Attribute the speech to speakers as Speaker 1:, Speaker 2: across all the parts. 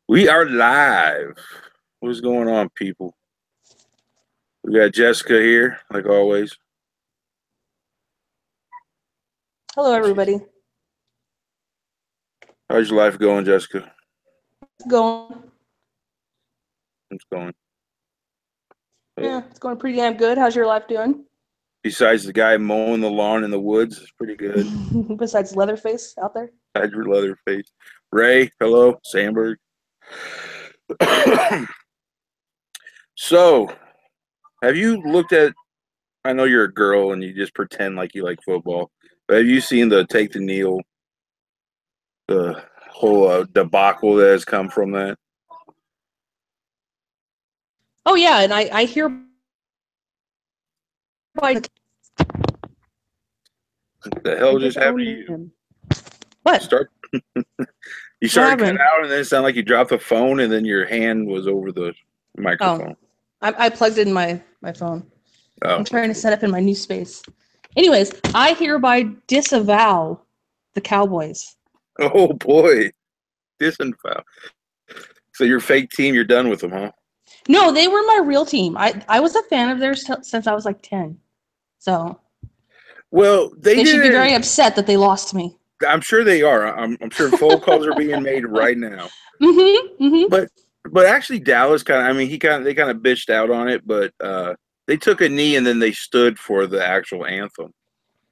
Speaker 1: We are live. What's going on, people? We got Jessica here, like always.
Speaker 2: Hello, everybody.
Speaker 1: How's your life going, Jessica?
Speaker 2: Going,
Speaker 1: It's going.
Speaker 2: yeah, it's going pretty damn good. How's your life doing?
Speaker 1: Besides the guy mowing the lawn in the woods, it's pretty good.
Speaker 2: Besides Leatherface out there?
Speaker 1: Hydra Leatherface. Ray, hello. Sandberg. So, have you looked at? I know you're a girl and you just pretend like you like football, but have you seen the take the kneel, the whole debacle that has come from that?
Speaker 2: Oh yeah, and I hear by
Speaker 1: What the hell
Speaker 2: I
Speaker 1: just happened to
Speaker 2: disown
Speaker 1: you?
Speaker 2: him. What?
Speaker 1: Start. You
Speaker 2: What
Speaker 1: started cutting
Speaker 2: happened?
Speaker 1: out, and then it sounded like you dropped the phone, and then your hand was over the
Speaker 2: Oh,
Speaker 1: microphone.
Speaker 2: I plugged in my phone.
Speaker 1: Oh,
Speaker 2: I'm trying to set up in my new space. Anyways, I hereby disavow the Cowboys.
Speaker 1: oh boy, disinfo. So your fake team, you're done with them, huh?
Speaker 2: No, they were my real team. I was a fan of theirs since I was like 10. So
Speaker 1: Well, they
Speaker 2: they should be
Speaker 1: didn't.
Speaker 2: very upset that they lost me.
Speaker 1: I'm sure they are. I'm sure phone calls are being made right now.
Speaker 2: Mm-hmm. Mm-hmm.
Speaker 1: But but actually, Dallas kind of. I mean, they kind of bitched out on it, but they took a knee and then they stood for the actual anthem.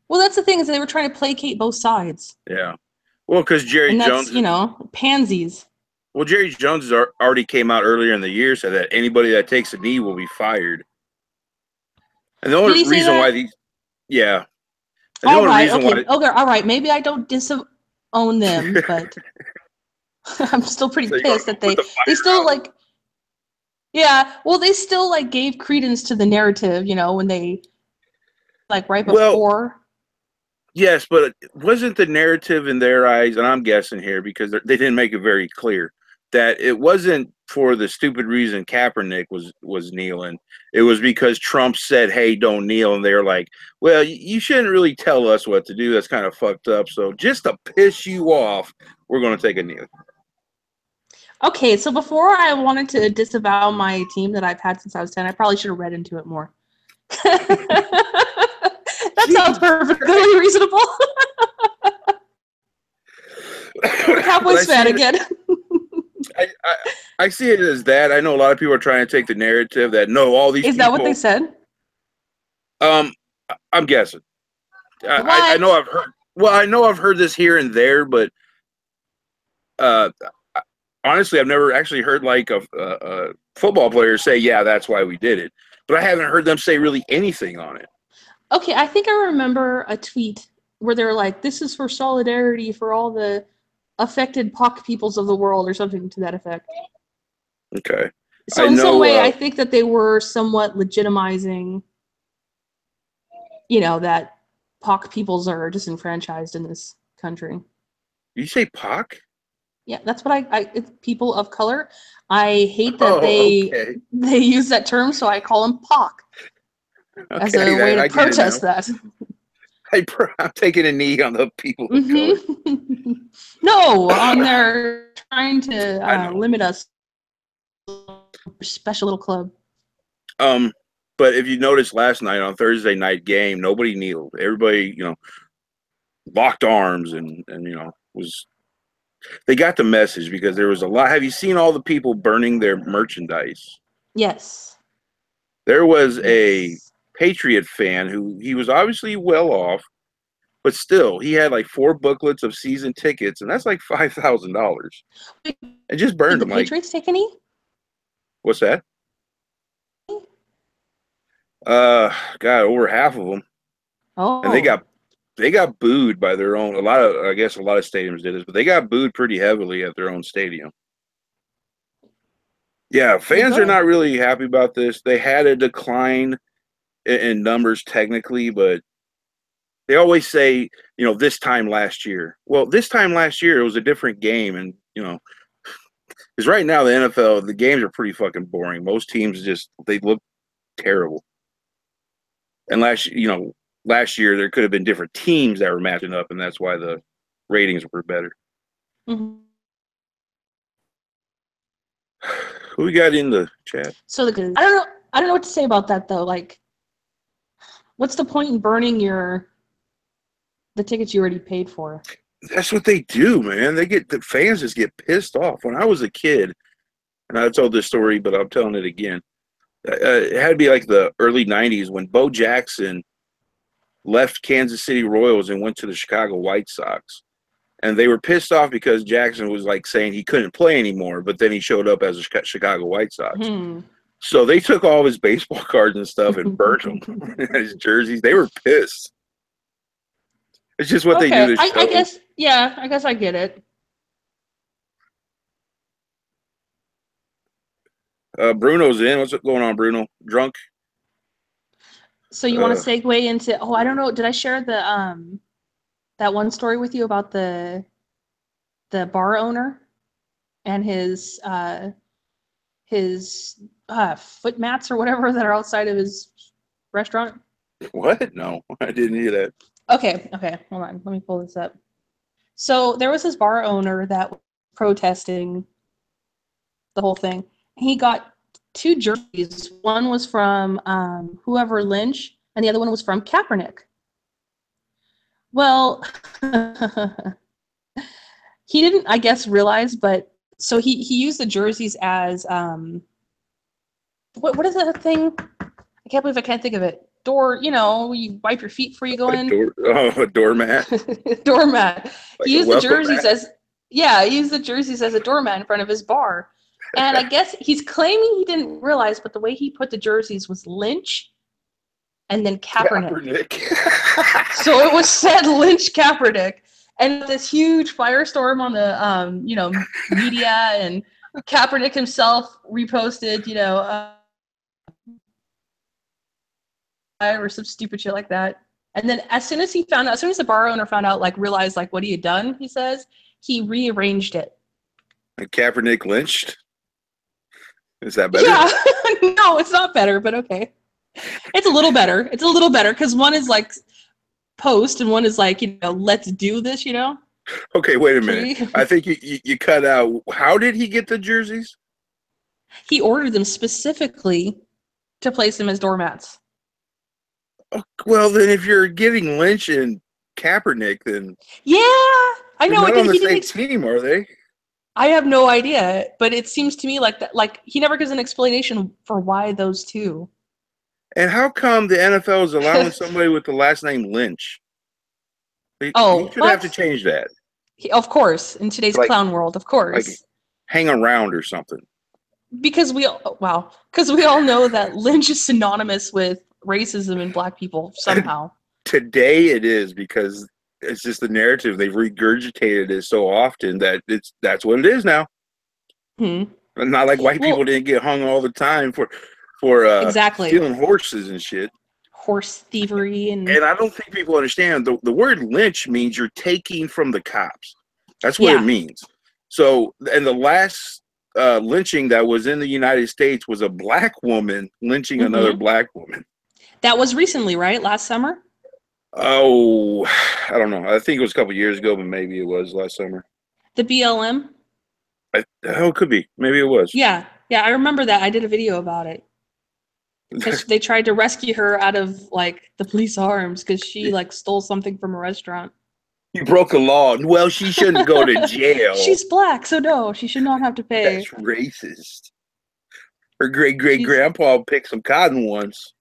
Speaker 2: Well, that's the thing is they were trying to placate both sides.
Speaker 1: Yeah. Well, because Jerry
Speaker 2: And that's,
Speaker 1: Jones.
Speaker 2: pansies.
Speaker 1: Well, Jerry Jones has already came out earlier in the year said that anybody that takes a knee will be fired. And the
Speaker 2: Did
Speaker 1: only
Speaker 2: he say
Speaker 1: reason why
Speaker 2: that?
Speaker 1: these, yeah, and the
Speaker 2: All
Speaker 1: only
Speaker 2: right,
Speaker 1: reason
Speaker 2: okay,
Speaker 1: why,
Speaker 2: okay, all right. Maybe I don't disown them, but I'm still pretty
Speaker 1: so you want
Speaker 2: pissed
Speaker 1: to go
Speaker 2: that
Speaker 1: put the
Speaker 2: they
Speaker 1: fire
Speaker 2: still
Speaker 1: out?
Speaker 2: like, yeah, well, they still like gave credence to the narrative, when they like right
Speaker 1: Well,
Speaker 2: before.
Speaker 1: yes, but it wasn't the narrative in their eyes, and I'm guessing here because they didn't make it very clear that it wasn't for the stupid reason Kaepernick was kneeling. It was because Trump said, "Hey, don't kneel," and they're like, "Well, you shouldn't really tell us what to do. That's kind of fucked up. So just to piss you off, we're going to take a knee."
Speaker 2: Okay, so before I wanted to disavow my team that I've had since I was 10, I probably should have read into it more. That sounds
Speaker 1: Jesus
Speaker 2: perfectly reasonable. I'm a
Speaker 1: but
Speaker 2: Cowboys fan again.
Speaker 1: I, I I see it as that. I know a lot of people are trying to take the narrative that no, all these
Speaker 2: Is that what they
Speaker 1: people.
Speaker 2: said?
Speaker 1: Um, I'm guessing. I know
Speaker 2: What?
Speaker 1: I've heard. Well, I know I've heard this here and there, but uh, honestly, I've never actually heard like a football player say, "Yeah, that's why we did it." But I haven't heard them say really anything on it.
Speaker 2: Okay, I think I remember a tweet where they were like, "This is for solidarity for all the affected POC peoples of the world," or something to that effect.
Speaker 1: Okay,
Speaker 2: So
Speaker 1: I
Speaker 2: in some
Speaker 1: know.
Speaker 2: way, I think that they were somewhat legitimizing, that POC peoples are disenfranchised in this country.
Speaker 1: You say Pac?
Speaker 2: Yeah, that's what it's people of color. I hate that
Speaker 1: Oh,
Speaker 2: they
Speaker 1: okay,
Speaker 2: they use that term, so I call them POC as a
Speaker 1: okay.
Speaker 2: way to
Speaker 1: I get it now.
Speaker 2: protest that.
Speaker 1: I'm taking a knee on the people of color.
Speaker 2: Mm-hmm. No, on their trying to
Speaker 1: I know.
Speaker 2: limit us special little club.
Speaker 1: Um, but if you noticed last night on Thursday night game, nobody kneeled. Everybody, locked arms and was they got the message because there was a lot. Have you seen all the people burning their merchandise?
Speaker 2: Yes.
Speaker 1: There was a
Speaker 2: Yes.
Speaker 1: Patriot fan who he was obviously well off, but still he had like 4 booklets of season tickets, and that's like $5,000,
Speaker 2: Wait,
Speaker 1: and just
Speaker 2: did
Speaker 1: burned
Speaker 2: the
Speaker 1: them. Like,
Speaker 2: Patriots take any?
Speaker 1: what's that? God, over half of them, and
Speaker 2: Oh,
Speaker 1: they got booed by their own. I guess a lot of stadiums did this, but they got booed pretty heavily at their own stadium. Yeah,
Speaker 2: well,
Speaker 1: fans are
Speaker 2: good.
Speaker 1: not really happy about this. They had a decline in numbers technically, but they always say, this time last year. Well, this time last year it was a different game, and because right now the NFL the games are pretty fucking boring. Most teams just they look terrible. And last year there could have been different teams that were matching up, and that's why the ratings were better.
Speaker 2: Mm-hmm.
Speaker 1: Who we got in the chat?
Speaker 2: So I don't know what to say about that though. Like, what's the point in burning the tickets you already paid for?
Speaker 1: That's what they do, man. The fans just get pissed off. When I was a kid, and I told this story, but I'm telling it again. It had to be like the early '90s when Bo Jackson left Kansas City Royals and went to the Chicago White Sox. And they were pissed off because Jackson was like saying he couldn't play anymore, but then he showed up as a Chicago White Sox. So they took all of his baseball cards and stuff and burnt them. His jerseys. They were pissed. It's just what they do to show.
Speaker 2: I guess, yeah, I guess I get it.
Speaker 1: Bruno's in. What's going on, Bruno? Drunk?
Speaker 2: So you want to segue into? Oh, I don't know. Did I share that one story with you about the bar owner and his foot mats or whatever that are outside of his restaurant?
Speaker 1: What? No, I didn't hear that.
Speaker 2: Okay, hold on. Let me pull this up. So there was this bar owner that was protesting the whole thing. He got 2 jerseys. One was from whoever Lynch, and the other one was from Kaepernick. Well, he didn't, I guess, realize, but so he used the jerseys as what is that thing? I can't believe I can't think of it. Door, you wipe your feet before you go in.
Speaker 1: A doormat.
Speaker 2: Doormat.
Speaker 1: Like
Speaker 2: he used the jerseys he used the jerseys as a doormat in front of his bar. And I guess he's claiming he didn't realize, but the way he put the jerseys was Lynch and then Kaepernick. So it was said Lynch Kaepernick. And this huge firestorm on the media, and Kaepernick himself reposted, or some stupid shit like that. And then as soon as the bar owner found out, realized what he had done, he says, he rearranged it.
Speaker 1: And Kaepernick lynched? Is that better?
Speaker 2: Yeah. No, it's not better, but okay. It's a little better. It's a little better because one is post and one is let's do this,
Speaker 1: Okay, wait a minute. I think you cut out. How did he get the jerseys?
Speaker 2: He ordered them specifically to place them as doormats.
Speaker 1: Oh, well, then if you're getting Lynch and Kaepernick, then
Speaker 2: yeah, I know.
Speaker 1: They're not on the same team, are they?
Speaker 2: I have no idea, but it seems to me like that. He never gives an explanation for why those two.
Speaker 1: And how come the NFL is allowing somebody with the last name Lynch? He should have to change that.
Speaker 2: Of course, in today's clown world, of course.
Speaker 1: Hang around or something.
Speaker 2: Because we all know that Lynch is synonymous with racism and black people somehow.
Speaker 1: Today it is, because it's just the narrative. They've regurgitated it so often that that's what it is now. Not like white people didn't get hung all the time for
Speaker 2: exactly
Speaker 1: stealing horses and shit.
Speaker 2: Horse thievery and
Speaker 1: I don't think people understand the word lynch means you're taking from the cops. That's what it means. So, and the last lynching that was in the United States was a black woman lynching another black woman.
Speaker 2: That was recently, right? Last summer?
Speaker 1: Oh, I don't know. I think it was a couple years ago, but maybe it was last summer.
Speaker 2: The BLM?
Speaker 1: It could be. Maybe it was.
Speaker 2: Yeah, I remember that. I did a video about it. They tried to rescue her out of the police arms because she stole something from a restaurant.
Speaker 1: You broke a law. Well, she shouldn't go to jail.
Speaker 2: She's black, so no, she should not have to pay.
Speaker 1: That's racist. Her great-great-grandpa picked some cotton once.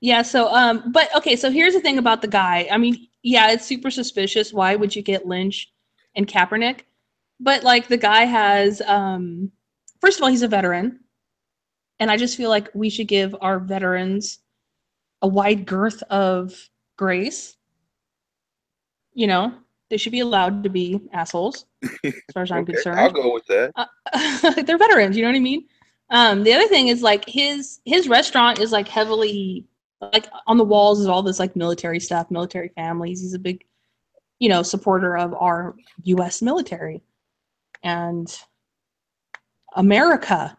Speaker 2: Yeah, so but okay, so here's the thing about the guy. I mean, yeah, it's super suspicious. Why would you get Lynch and Kaepernick? But the guy has first of all, he's a veteran. And I just feel like we should give our veterans a wide girth of grace. They should be allowed to be assholes, as far as I'm concerned.
Speaker 1: I'll go with that.
Speaker 2: They're veterans, you know what I mean? The other thing is his restaurant is heavily on the walls is all this military stuff, military families. He's a big, supporter of our U.S. military and America.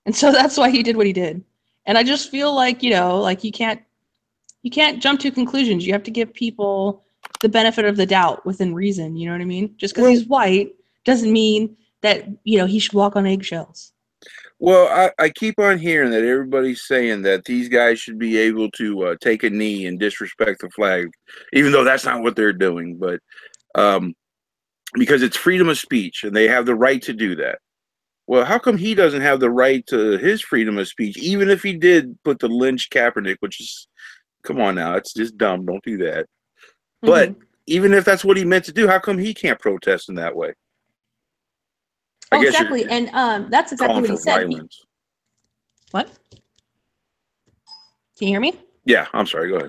Speaker 2: And so that's why he did what he did. And I just feel you can't jump to conclusions. You have to give people the benefit of the doubt within reason. You know what I mean? Just because he's white doesn't mean that he should walk on eggshells.
Speaker 1: Well, I keep on hearing that everybody's saying that these guys should be able to take a knee and disrespect the flag, even though that's not what they're doing. But because it's freedom of speech and they have the right to do that. Well, how come he doesn't have the right to his freedom of speech, even if he did put the lynch Kaepernick, which is, come on now, it's just dumb. Don't do that. But even if that's what he meant to do, how come he can't protest in that way?
Speaker 2: Oh, exactly. And that's exactly what he said. What? Can you hear me?
Speaker 1: Yeah, I'm sorry. Go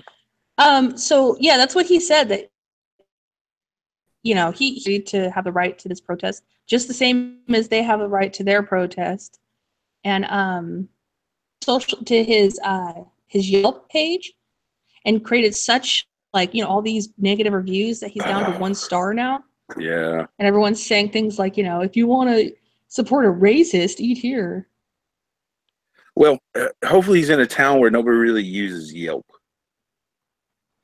Speaker 1: ahead.
Speaker 2: So yeah, that's what he said, that he agreed to have the right to this protest, just the same as they have the right to their protest. And social to his Yelp page, and created such all these negative reviews that he's down to 1 star now.
Speaker 1: Yeah.
Speaker 2: And everyone's saying things like, if you want to support a racist, eat here.
Speaker 1: Well, hopefully he's in a town where nobody really uses Yelp.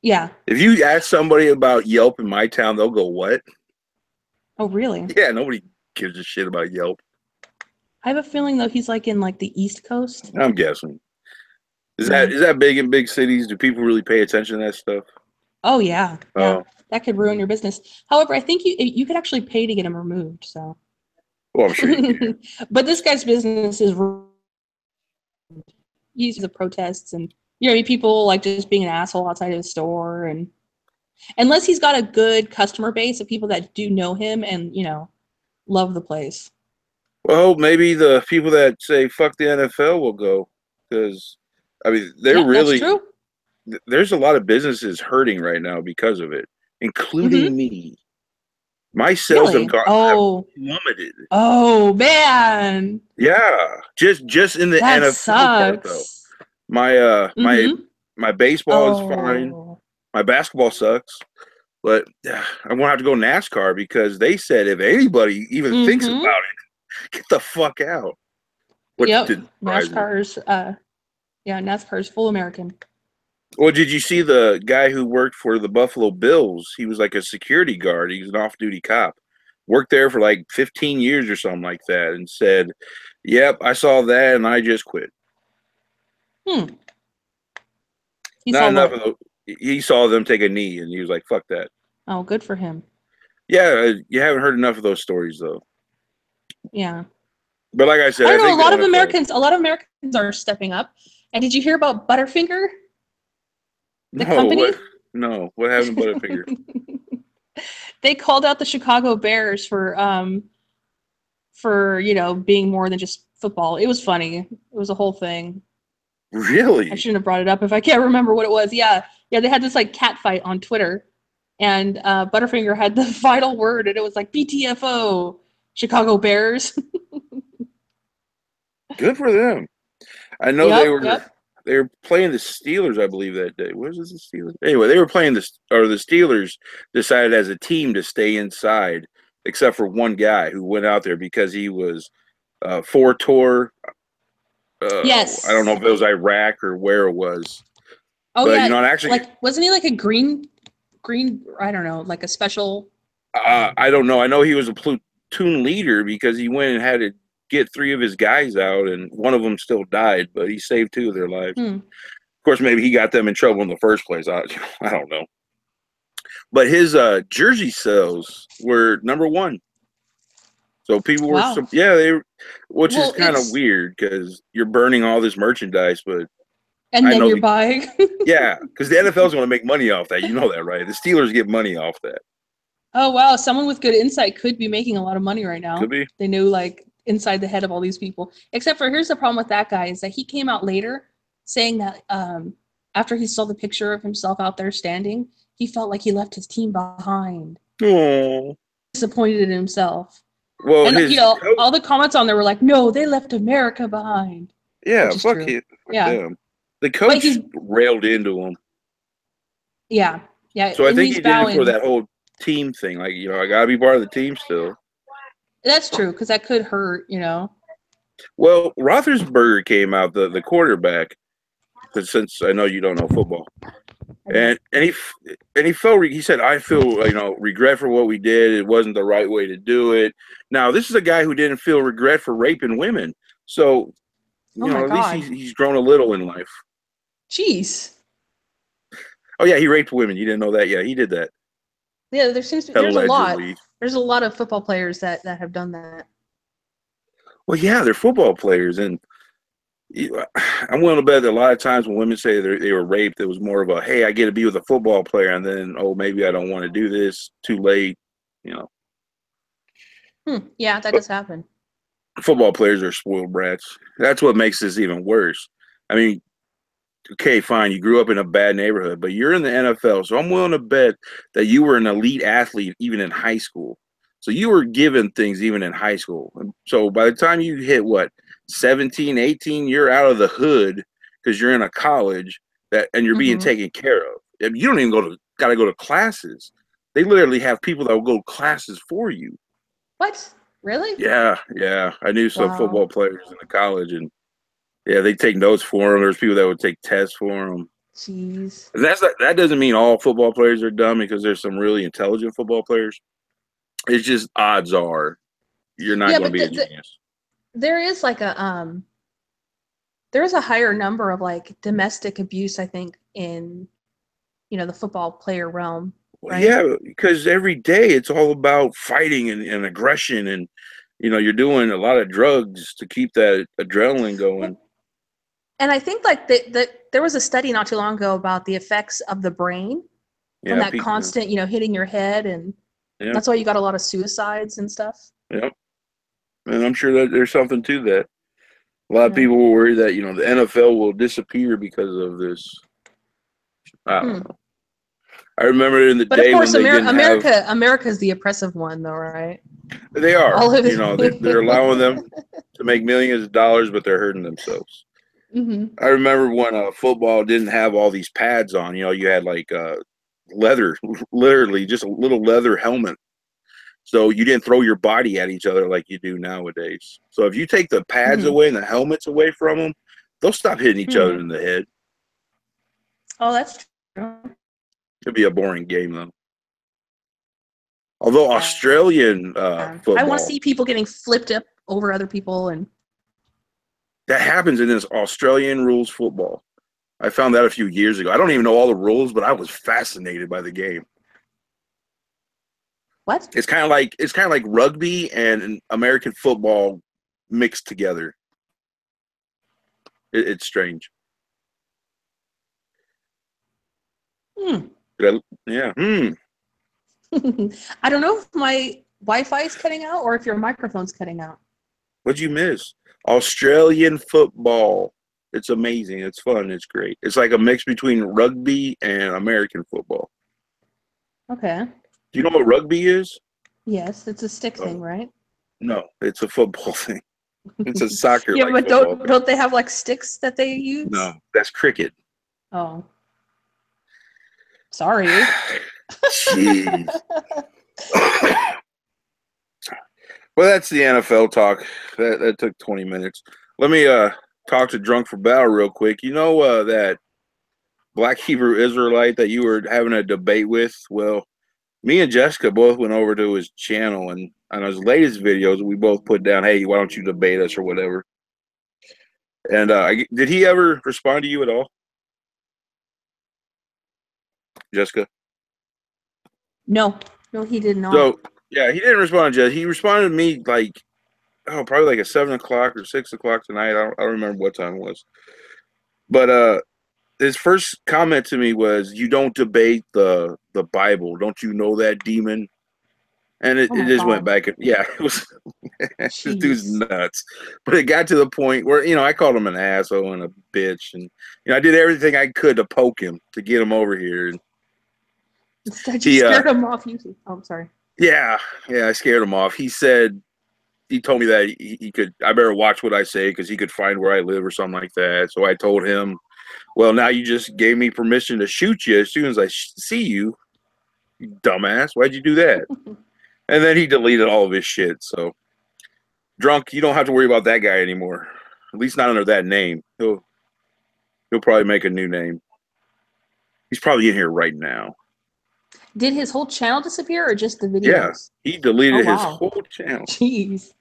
Speaker 2: Yeah.
Speaker 1: If you ask somebody about Yelp in my town, they'll go, "What?"
Speaker 2: Oh, really?
Speaker 1: Yeah, nobody gives a shit about Yelp.
Speaker 2: I have a feeling, though, he's in the East Coast.
Speaker 1: I'm guessing. Is that big in big cities? Do people really pay attention to that stuff?
Speaker 2: Oh, yeah. Yeah. That could ruin your business. However, I think you could actually pay to get him removed. So.
Speaker 1: Well, I'm sure you can.
Speaker 2: But this guy's business is uses the protests, and people just being an asshole outside of the store, and unless he's got a good customer base of people that do know him and love the place.
Speaker 1: Well, maybe the people that say fuck the NFL will go, because they're really,
Speaker 2: that's true.
Speaker 1: There's a lot of businesses hurting right now because of it, including me. My sales have plummeted.
Speaker 2: Oh man.
Speaker 1: Yeah, just in the
Speaker 2: that
Speaker 1: NFL
Speaker 2: sucks.
Speaker 1: part, though. My baseball is fine. My basketball sucks, but I'm gonna have to go NASCAR because they said if anybody even thinks about it, get the fuck out.
Speaker 2: NASCAR's NASCAR's full American.
Speaker 1: Well, did you see the guy who worked for the Buffalo Bills? He was like a security guard. He was an off-duty cop. Worked there for 15 years or something like that, and said, "Yep, I saw that, and I just quit." He saw them take a knee, and he was like, "Fuck that."
Speaker 2: Oh, good for him.
Speaker 1: Yeah, you haven't heard enough of those stories, though.
Speaker 2: Yeah.
Speaker 1: But like I said,
Speaker 2: I know a lot of Americans are stepping up. And did you hear about Butterfinger? The company?
Speaker 1: What happened to Butterfinger?
Speaker 2: They called out the Chicago Bears for being more than just football. It was funny. It was a whole thing.
Speaker 1: Really?
Speaker 2: I shouldn't have brought it up if I can't remember what it was. Yeah, they had this cat fight on Twitter, and Butterfinger had the final word, and it was BTFO, Chicago Bears.
Speaker 1: Good for them. I know they were playing the Steelers, I believe, that day. What was the Steelers? Anyway, they were playing the Steelers decided as a team to stay inside, except for one guy who went out there because he was for tour.
Speaker 2: Yes.
Speaker 1: I don't know if it was Iraq or where it was.
Speaker 2: Oh, but,
Speaker 1: yeah. Actually,
Speaker 2: wasn't he a green? I don't know, a special.
Speaker 1: I don't know. I know he was a platoon leader because he went and had to get 3 of his guys out, and one of them still died, but he saved 2 of their lives. Of course, maybe he got them in trouble in the first place. I don't know. But his jersey sales were number 1. So people were, which is kind of weird because you're burning all this merchandise, but
Speaker 2: and then you're buying.
Speaker 1: Yeah, because the NFL is going to make money off that. You know that, right? The Steelers get money off that.
Speaker 2: Oh wow! Someone with good insight could be making a lot of money right now.
Speaker 1: Could be.
Speaker 2: They knew inside the head of all these people. Except for here's the problem with that guy is that he came out later saying that after he saw the picture of himself out there standing, he felt like he left his team behind.
Speaker 1: Oh.
Speaker 2: Disappointed in himself.
Speaker 1: Well,
Speaker 2: and all the comments on there were like, "No, they left America behind."
Speaker 1: Yeah, fuck them. The coach railed into him.
Speaker 2: Yeah.
Speaker 1: So I think he did it for that whole team thing. I got to be part of the team still.
Speaker 2: That's true, because that could hurt,
Speaker 1: Well, Roethlisberger came out, the quarterback, since I know you don't know football.
Speaker 2: Okay.
Speaker 1: And he felt he said, I feel regret for what we did. It wasn't the right way to do it. Now this is a guy who didn't feel regret for raping women, so
Speaker 2: Oh my
Speaker 1: at least
Speaker 2: God.
Speaker 1: he's grown a little in life.
Speaker 2: Jeez.
Speaker 1: Oh yeah, he raped women. You didn't know that? Yeah, he did that
Speaker 2: Yeah, there seems to there's a lot.
Speaker 1: allegedly.
Speaker 2: There's a lot of football players that have done that.
Speaker 1: Well, yeah, they're football players, and I'm willing to bet that a lot of times when women say they were raped, it was more of a, hey, I get to be with a football player, and then, oh, maybe I don't want to do this. Too late, you know.
Speaker 2: Yeah, that
Speaker 1: But
Speaker 2: does happen.
Speaker 1: football players are spoiled brats. That's what makes this even worse. I mean, okay, fine, you grew up in a bad neighborhood, but you're in the NFL, so I'm willing to bet that you were an elite athlete even in high school. So you were given things even in high school. So by the time you hit what, 17, 18, you're out of the hood because you're in a college and you're being
Speaker 2: Mm-hmm.
Speaker 1: taken care of. You don't even gotta go to classes. They literally have people that will go to classes for you.
Speaker 2: What? Really?
Speaker 1: Yeah, yeah. I knew some
Speaker 2: Wow.
Speaker 1: football players in the college, and yeah, they take notes for them. There's people that would take tests for them.
Speaker 2: Jeez.
Speaker 1: And that doesn't mean all football players are dumb, because there's some really intelligent football players. It's just odds are you're not
Speaker 2: Yeah,
Speaker 1: going to
Speaker 2: but
Speaker 1: be a genius.
Speaker 2: there is like there is a higher number of like domestic abuse, I think, in the football player realm,
Speaker 1: Well,
Speaker 2: right?
Speaker 1: yeah, because every day it's all about fighting and aggression, and you're doing a lot of drugs to keep that adrenaline going.
Speaker 2: Well, and I think like there was a study not too long ago about the effects of the brain from
Speaker 1: Yeah,
Speaker 2: that
Speaker 1: people.
Speaker 2: constant, hitting your head, and
Speaker 1: Yeah,
Speaker 2: that's why you got a lot of suicides and stuff.
Speaker 1: yeah, and I'm sure that there's something to that. A lot of
Speaker 2: Yeah.
Speaker 1: people will worry that the NFL will disappear because of this. I don't
Speaker 2: Hmm.
Speaker 1: know. I remember in the
Speaker 2: But of
Speaker 1: day when
Speaker 2: course,
Speaker 1: they didn't have.
Speaker 2: America's the oppressive one, though, right?
Speaker 1: They are.
Speaker 2: All of
Speaker 1: They're allowing
Speaker 2: it.
Speaker 1: them to make millions of dollars, but they're hurting themselves.
Speaker 2: Hmm.
Speaker 1: I remember when football didn't have all these pads on. You had like leather, literally just a little leather helmet. So you didn't throw your body at each other like you do nowadays. So if you take the pads
Speaker 2: Hmm.
Speaker 1: away and the helmets away from them, they'll stop hitting each other
Speaker 2: Hmm.
Speaker 1: in the head.
Speaker 2: Oh, that's true.
Speaker 1: It'd be a boring game though. Although
Speaker 2: Yeah.
Speaker 1: Australian
Speaker 2: I want to
Speaker 1: football,
Speaker 2: see people getting flipped up over other people, and
Speaker 1: that happens in this Australian rules football. I found that a few years ago. I don't even know all the rules, but I was fascinated by the game.
Speaker 2: what?
Speaker 1: It's kind of like rugby and American football mixed together. It's strange.
Speaker 2: Hmm.
Speaker 1: Yeah.
Speaker 2: I don't know if my Wi-Fi is cutting out or if your microphone's cutting out.
Speaker 1: What'd you miss? Australian football. It's amazing. It's fun. It's great. It's like a mix between rugby and American football.
Speaker 2: Okay.
Speaker 1: Do you know what rugby is?
Speaker 2: Yes, it's a stick thing,
Speaker 1: Oh,
Speaker 2: right?
Speaker 1: no, it's a football thing. It's a soccer
Speaker 2: Yeah,
Speaker 1: like
Speaker 2: but
Speaker 1: football
Speaker 2: don't
Speaker 1: thing.
Speaker 2: don't they have like sticks that they
Speaker 1: No,
Speaker 2: use?
Speaker 1: that's cricket.
Speaker 2: Oh, sorry.
Speaker 1: Jeez. Well, that's the NFL talk. That took 20 minutes. Let me talk to Drunk for Battle real quick. You know that Black Hebrew Israelite that you were having a debate with? Well, me and Jessica both went over to his channel, and on his latest videos, we both put down, "Hey, why don't you debate us or whatever?" And did he ever respond to you at all, Jessica?
Speaker 2: No, no, he did not.
Speaker 1: So yeah, he didn't respond to Jessica. He responded to me like, oh, probably like at 7 o'clock or 6 o'clock tonight. I don't remember what time it was. But his first comment to me was, "You don't debate the Bible. Don't you know that, demon?" And it,
Speaker 2: Oh
Speaker 1: it
Speaker 2: my
Speaker 1: just went
Speaker 2: God.
Speaker 1: back. Yeah, it was this dude's
Speaker 2: Jeez.
Speaker 1: nuts. But it got to the point where I called him an asshole and a bitch, and I did everything I could to poke him to get him over here. And
Speaker 2: Instead, you
Speaker 1: he
Speaker 2: scared him off. Oh, I'm sorry.
Speaker 1: yeah, I scared him off. He told me that he could. I better watch what I say because he could find where I live or something like that. So I told him, well, now you just gave me permission to shoot you as soon as I see you, you dumbass. Why'd you do that? And then he deleted all of his shit. So, Drunk, you don't have to worry about that guy anymore. At least not under that name. He'll probably make a new name. He's probably in here right now.
Speaker 2: Did his whole channel disappear or just the
Speaker 1: Yeah,
Speaker 2: videos?
Speaker 1: he
Speaker 2: Oh
Speaker 1: deleted his
Speaker 2: wow.
Speaker 1: whole channel.
Speaker 2: Jeez.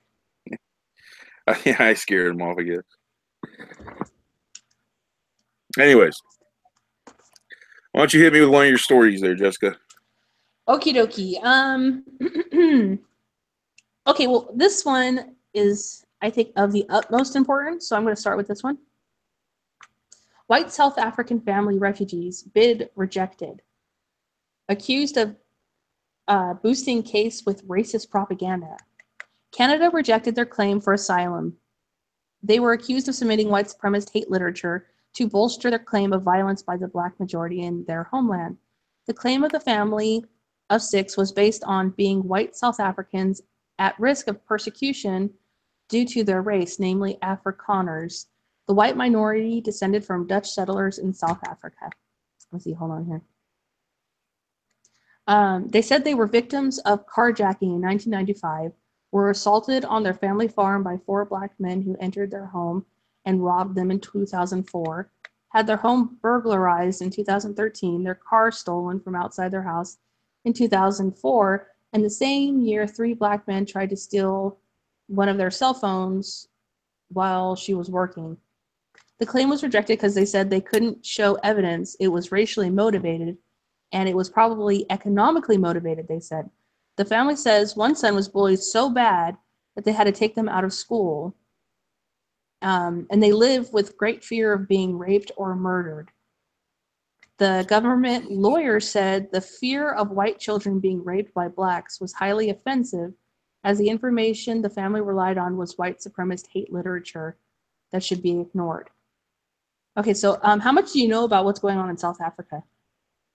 Speaker 1: Yeah, I scared him off, I guess. Anyways, why don't you hit me with one of your stories there, Jessica?
Speaker 2: Okie dokie. Okay, well, this one is, I think, of the utmost importance, so I'm going to start with this one. White South African family refugees bid rejected. Accused of boosting case with racist propaganda. Canada rejected their claim for asylum. They were accused of submitting white supremacist hate literature to bolster their claim of violence by the black majority in their homeland. The claim of the family of six was based on being white South Africans at risk of persecution due to their race, namely Afrikaners. The white minority descended from Dutch settlers in South Africa. Let's see, hold on here. They said they were victims of carjacking in 1995, were assaulted on their family farm by four black men who entered their home and robbed them in 2004, had their home burglarized in 2013, their car stolen from outside their house in 2004, and the same year, three black men tried to steal one of their cell phones while she was working. The claim was rejected because they said they couldn't show evidence it was racially motivated, and it was probably economically motivated, they said. The family says one son was bullied so bad that they had to take them out of school, and they live with great fear of being raped or murdered. The government lawyer said the fear of white children being raped by blacks was highly offensive, as the information the family relied on was white supremacist hate literature that should be ignored. Okay, so how much do you know about what's going on in South Africa?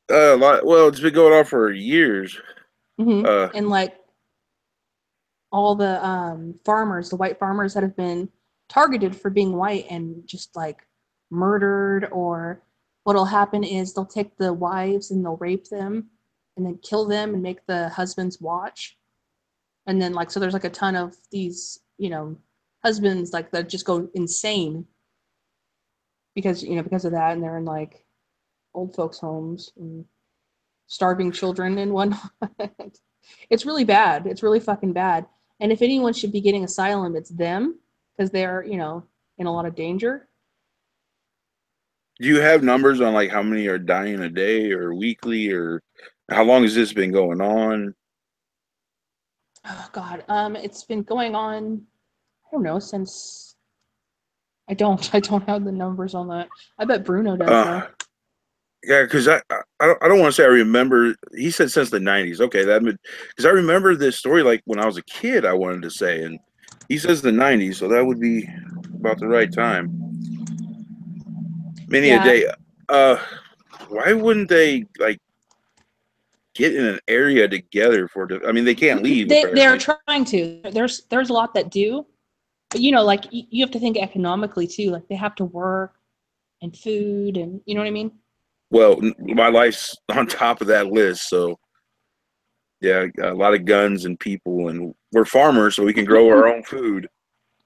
Speaker 1: Well, it's been going on for years.
Speaker 2: And like all the farmers, the white farmers that have been targeted for being white and just like murdered, or what'll happen is they'll take the wives and they'll rape them and then kill them and make the husbands watch. And then like so there's like a ton of these, husbands like that just go insane because of that, and they're in like old folks homes and starving children and whatnot. It's really bad. It's really fucking bad. And if anyone should be getting asylum, it's them because they're, in a lot of danger.
Speaker 1: Do you have numbers on like how many are dying a day or weekly, or how long has this been going on?
Speaker 2: Oh God, it's been going on. I don't know since. I don't have the numbers on that. I bet Bruno does though.
Speaker 1: Uh, yeah, because I don't want to say I remember. He said since the '90s. Okay, that because I remember this story like when I was a kid. I wanted to say, and he says the '90s, so that would be about the right time. Many a
Speaker 2: Yeah,
Speaker 1: day. Uh, why wouldn't they like get in an area together for? I mean, they can't leave
Speaker 2: they're
Speaker 1: apparently.
Speaker 2: trying to. There's a lot that do, but like you have to think economically too. Like they have to work and food, and you know what I mean.
Speaker 1: Well, my life's on top of that list, so yeah, a lot of guns and people, and we're farmers, so we can grow our own food.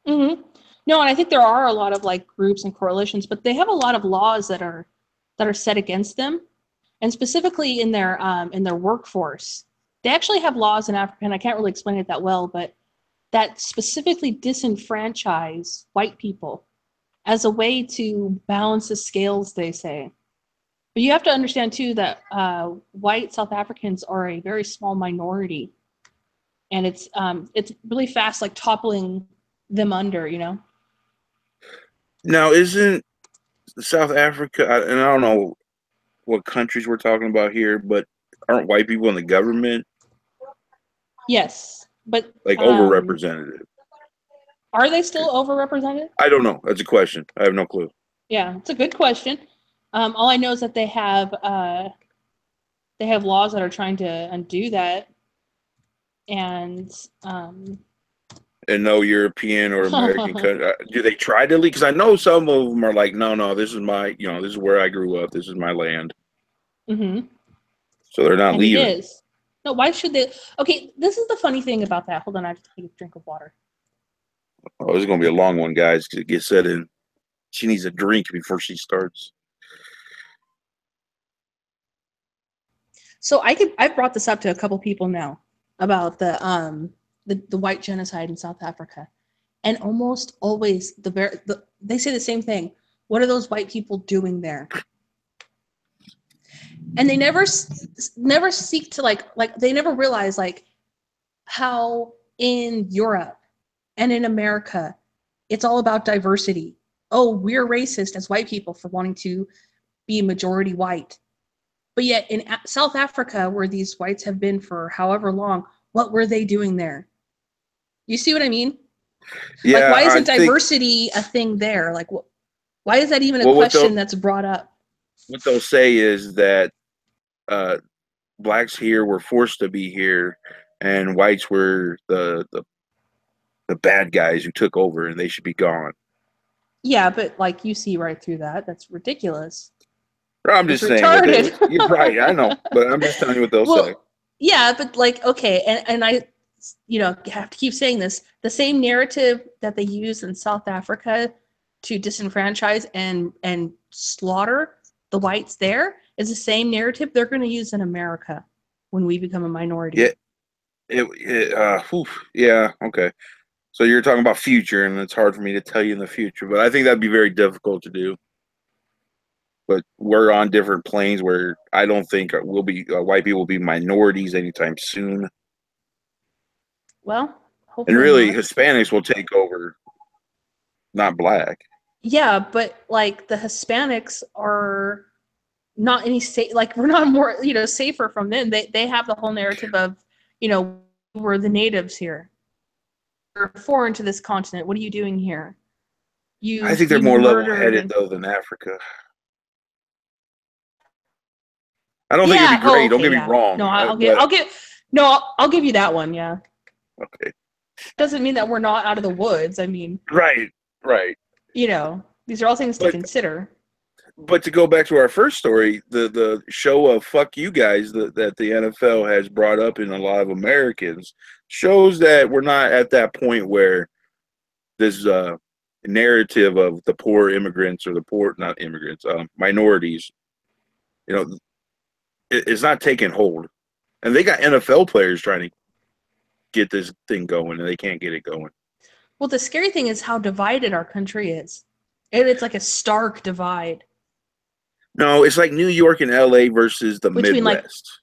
Speaker 2: Mm-hmm. No, and I think there are a lot of like groups and coalitions, but they have a lot of laws that are set against them, and specifically in their workforce. They actually have laws in Africa, and I can't really explain it that well, but that specifically disenfranchise white people as a way to balance the scales. They say, but you have to understand too that white South Africans are a very small minority, and it's really fast, like toppling them under.
Speaker 1: Now, isn't South Africa, and I don't know what countries we're talking about here, but aren't white people in the government
Speaker 2: Yes, but
Speaker 1: like overrepresented?
Speaker 2: are they still overrepresented?
Speaker 1: I don't know. That's a question. I have no clue.
Speaker 2: Yeah, it's a good question. All I know is that they have laws that are trying to undo that, and
Speaker 1: And no European or American country. Do they try to leave? Because I know some of them are like, no, no, this is my, this is where I grew up. This is my land.
Speaker 2: mm-hmm.
Speaker 1: So they're not
Speaker 2: And it
Speaker 1: leaving.
Speaker 2: is. No, why should they? Okay, this is the funny thing about that. Hold on, I have to take a drink of water.
Speaker 1: Oh, this is going to be a long one, guys. Get set in. She needs a drink before she starts.
Speaker 2: So I've brought this up to a couple people now about the white genocide in South Africa, and almost always they say the same thing. What are those white people doing there? And they never seek to like they never realize like how in Europe and in America it's all about diversity. Oh, we're racist as white people for wanting to be majority white. But yet in South Africa, where these whites have been for however long, what were they doing there? You see what I mean?
Speaker 1: Yeah,
Speaker 2: like, why
Speaker 1: I
Speaker 2: isn't
Speaker 1: think
Speaker 2: diversity a thing there? Like, why is that even a
Speaker 1: well,
Speaker 2: question that's brought up?
Speaker 1: what they'll say is that uh, blacks here were forced to be here, and whites were the bad guys who took over, and they should be gone.
Speaker 2: Yeah, but like you see right through that. That's ridiculous.
Speaker 1: I'm
Speaker 2: It's
Speaker 1: just saying what they.
Speaker 2: retarded.
Speaker 1: You're right, I know, but I'm just telling you what they'll say.
Speaker 2: Well, yeah, but like, okay, and I, have to keep saying this. The same narrative that they use in South Africa to disenfranchise and slaughter the whites there is the same narrative they're going to use in America when we become a minority.
Speaker 1: Yeah, okay. So you're talking about future, and it's hard for me to tell you in the future, but I think that'd be very difficult to do. But we're on different planes where I don't think we'll be white people will be minorities anytime soon.
Speaker 2: Well,
Speaker 1: And
Speaker 2: hopefully
Speaker 1: really,
Speaker 2: not.
Speaker 1: Hispanics will take over, not black.
Speaker 2: Yeah, but like the Hispanics are not any safe. Like we're not more safer from them. They have the whole narrative of we're the natives here. You're foreign to this continent. What are you doing here?
Speaker 1: I
Speaker 2: You
Speaker 1: think they're
Speaker 2: you
Speaker 1: more
Speaker 2: murdered
Speaker 1: level-headed
Speaker 2: and
Speaker 1: though than Africa. I don't think it'd be
Speaker 2: yeah. Oh,
Speaker 1: great. Don't
Speaker 2: okay,
Speaker 1: get me
Speaker 2: yeah. No,
Speaker 1: wrong, but
Speaker 2: I'll give you that one. Yeah,
Speaker 1: okay,
Speaker 2: doesn't mean that we're not out of the woods. I mean,
Speaker 1: right, right.
Speaker 2: these are all things to
Speaker 1: But
Speaker 2: consider.
Speaker 1: to go back to our first story, the show of "fuck you guys" that the NFL has brought up in a lot of Americans shows that we're not at that point where this narrative of the poor immigrants or the poor not immigrants minorities, you know, it's not taking hold, and they got NFL players trying to get this thing going, and they can't get it going.
Speaker 2: Well, the scary thing is how divided our country is. It's like a stark divide
Speaker 1: No, it's like New York and LA versus the
Speaker 2: between like.
Speaker 1: Midwest.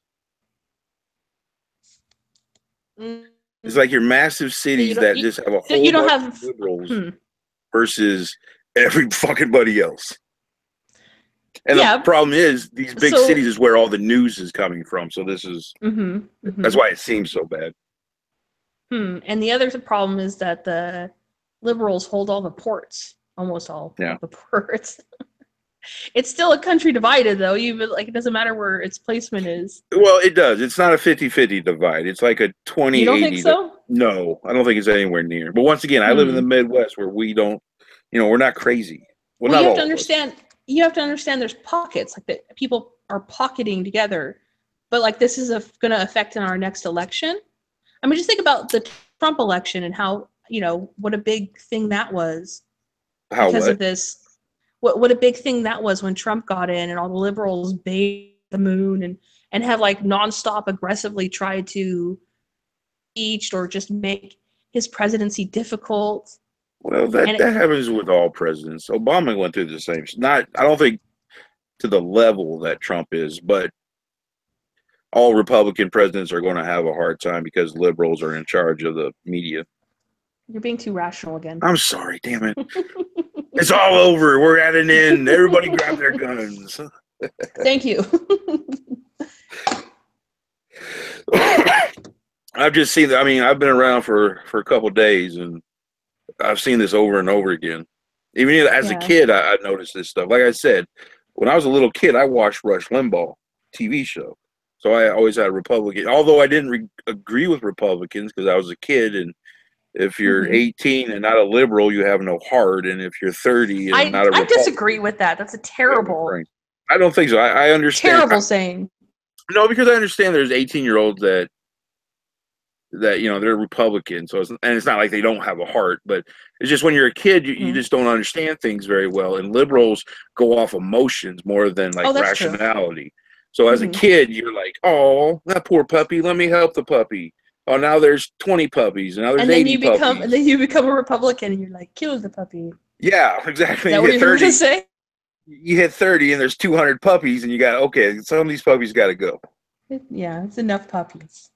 Speaker 1: It's like your massive cities that just have a whole
Speaker 2: You don't
Speaker 1: bunch
Speaker 2: have.
Speaker 1: of liberals versus every fucking buddy else. And
Speaker 2: Yeah.
Speaker 1: the problem is these big cities is where all the news is coming from. So this is that's why it seems so bad.
Speaker 2: And the other problem is that the liberals hold all the ports, almost all of the ports. It's still a country divided, though. Even like it doesn't matter where its placement is.
Speaker 1: Well, it does. It's not a 50-50 divide. It's like a 20-80.
Speaker 2: You don't think so?
Speaker 1: No, I don't think it's anywhere near. But once again, I live in the Midwest where we don't, we're not crazy.
Speaker 2: Well, you have to understand. You have to understand. There's pockets like that. People are pocketing together, but like this is going to affect in our next election. I mean, just think about the Trump election and how what a big thing that was because of this. What a big thing that was when Trump got in and all the liberals bathed the moon and have like nonstop aggressively tried to impeach or just make his presidency difficult.
Speaker 1: Well, that happens with all presidents. Obama went through the same. I don't think to the level that Trump is, but all Republican presidents are going to have a hard time because liberals are in charge of the media.
Speaker 2: You're being too rational again.
Speaker 1: I'm sorry, damn it. It's all over. We're at an end. Everybody grab their guns.
Speaker 2: Thank you.
Speaker 1: I've just seen that. I mean, I've been around for a couple of days, and I've seen this over and over again. Even as a kid, I noticed this stuff. Like I said, when I was a little kid, I watched Rush Limbaugh TV show. So I always had a Republican. Although I didn't agree with Republicans because I was a kid, and if you're 18 and not a liberal, you have no heart. And if you're 30 and not a Republican,
Speaker 2: I disagree with that. That's a terrible.
Speaker 1: I don't think so. I understand.
Speaker 2: Terrible saying.
Speaker 1: No, because I understand there's 18-year-olds that they're Republican. So it's not like they don't have a heart, but it's just when you're a kid, you just don't understand things very well. And liberals go off emotions more than like rationality. True. So as a
Speaker 2: Hmm.
Speaker 1: kid, you're like, oh, that poor puppy. Let me help the puppy. Oh, now there's 20 puppies, and now there's
Speaker 2: And then
Speaker 1: 80
Speaker 2: you become and
Speaker 1: puppies.
Speaker 2: then you become a Republican and you're like, kill the puppy. Is
Speaker 1: Yeah, exactly.
Speaker 2: that
Speaker 1: You
Speaker 2: what
Speaker 1: hit
Speaker 2: you're gonna
Speaker 1: 30,
Speaker 2: say?
Speaker 1: you hit 30, and there's 200 puppies, and you got, okay, some of these puppies got to go.
Speaker 2: Yeah, it's enough puppies.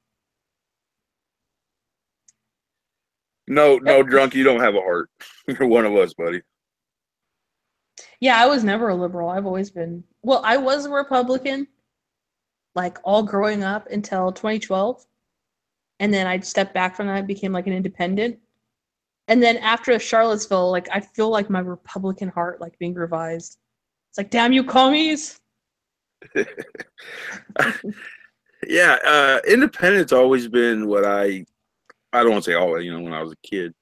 Speaker 1: No, no,
Speaker 2: Yep.
Speaker 1: drunk, you don't have a heart. You're one of us, buddy.
Speaker 2: Yeah, I was never a liberal. I've always been. Well, I was a Republican, like all growing up until 2012, and then I stepped back from that, became like an independent. And then after Charlottesville, like I feel like my Republican heart like being revised. It's like, damn you commies.
Speaker 1: Yeah, independence always been what I don't want to say always, when I was a kid.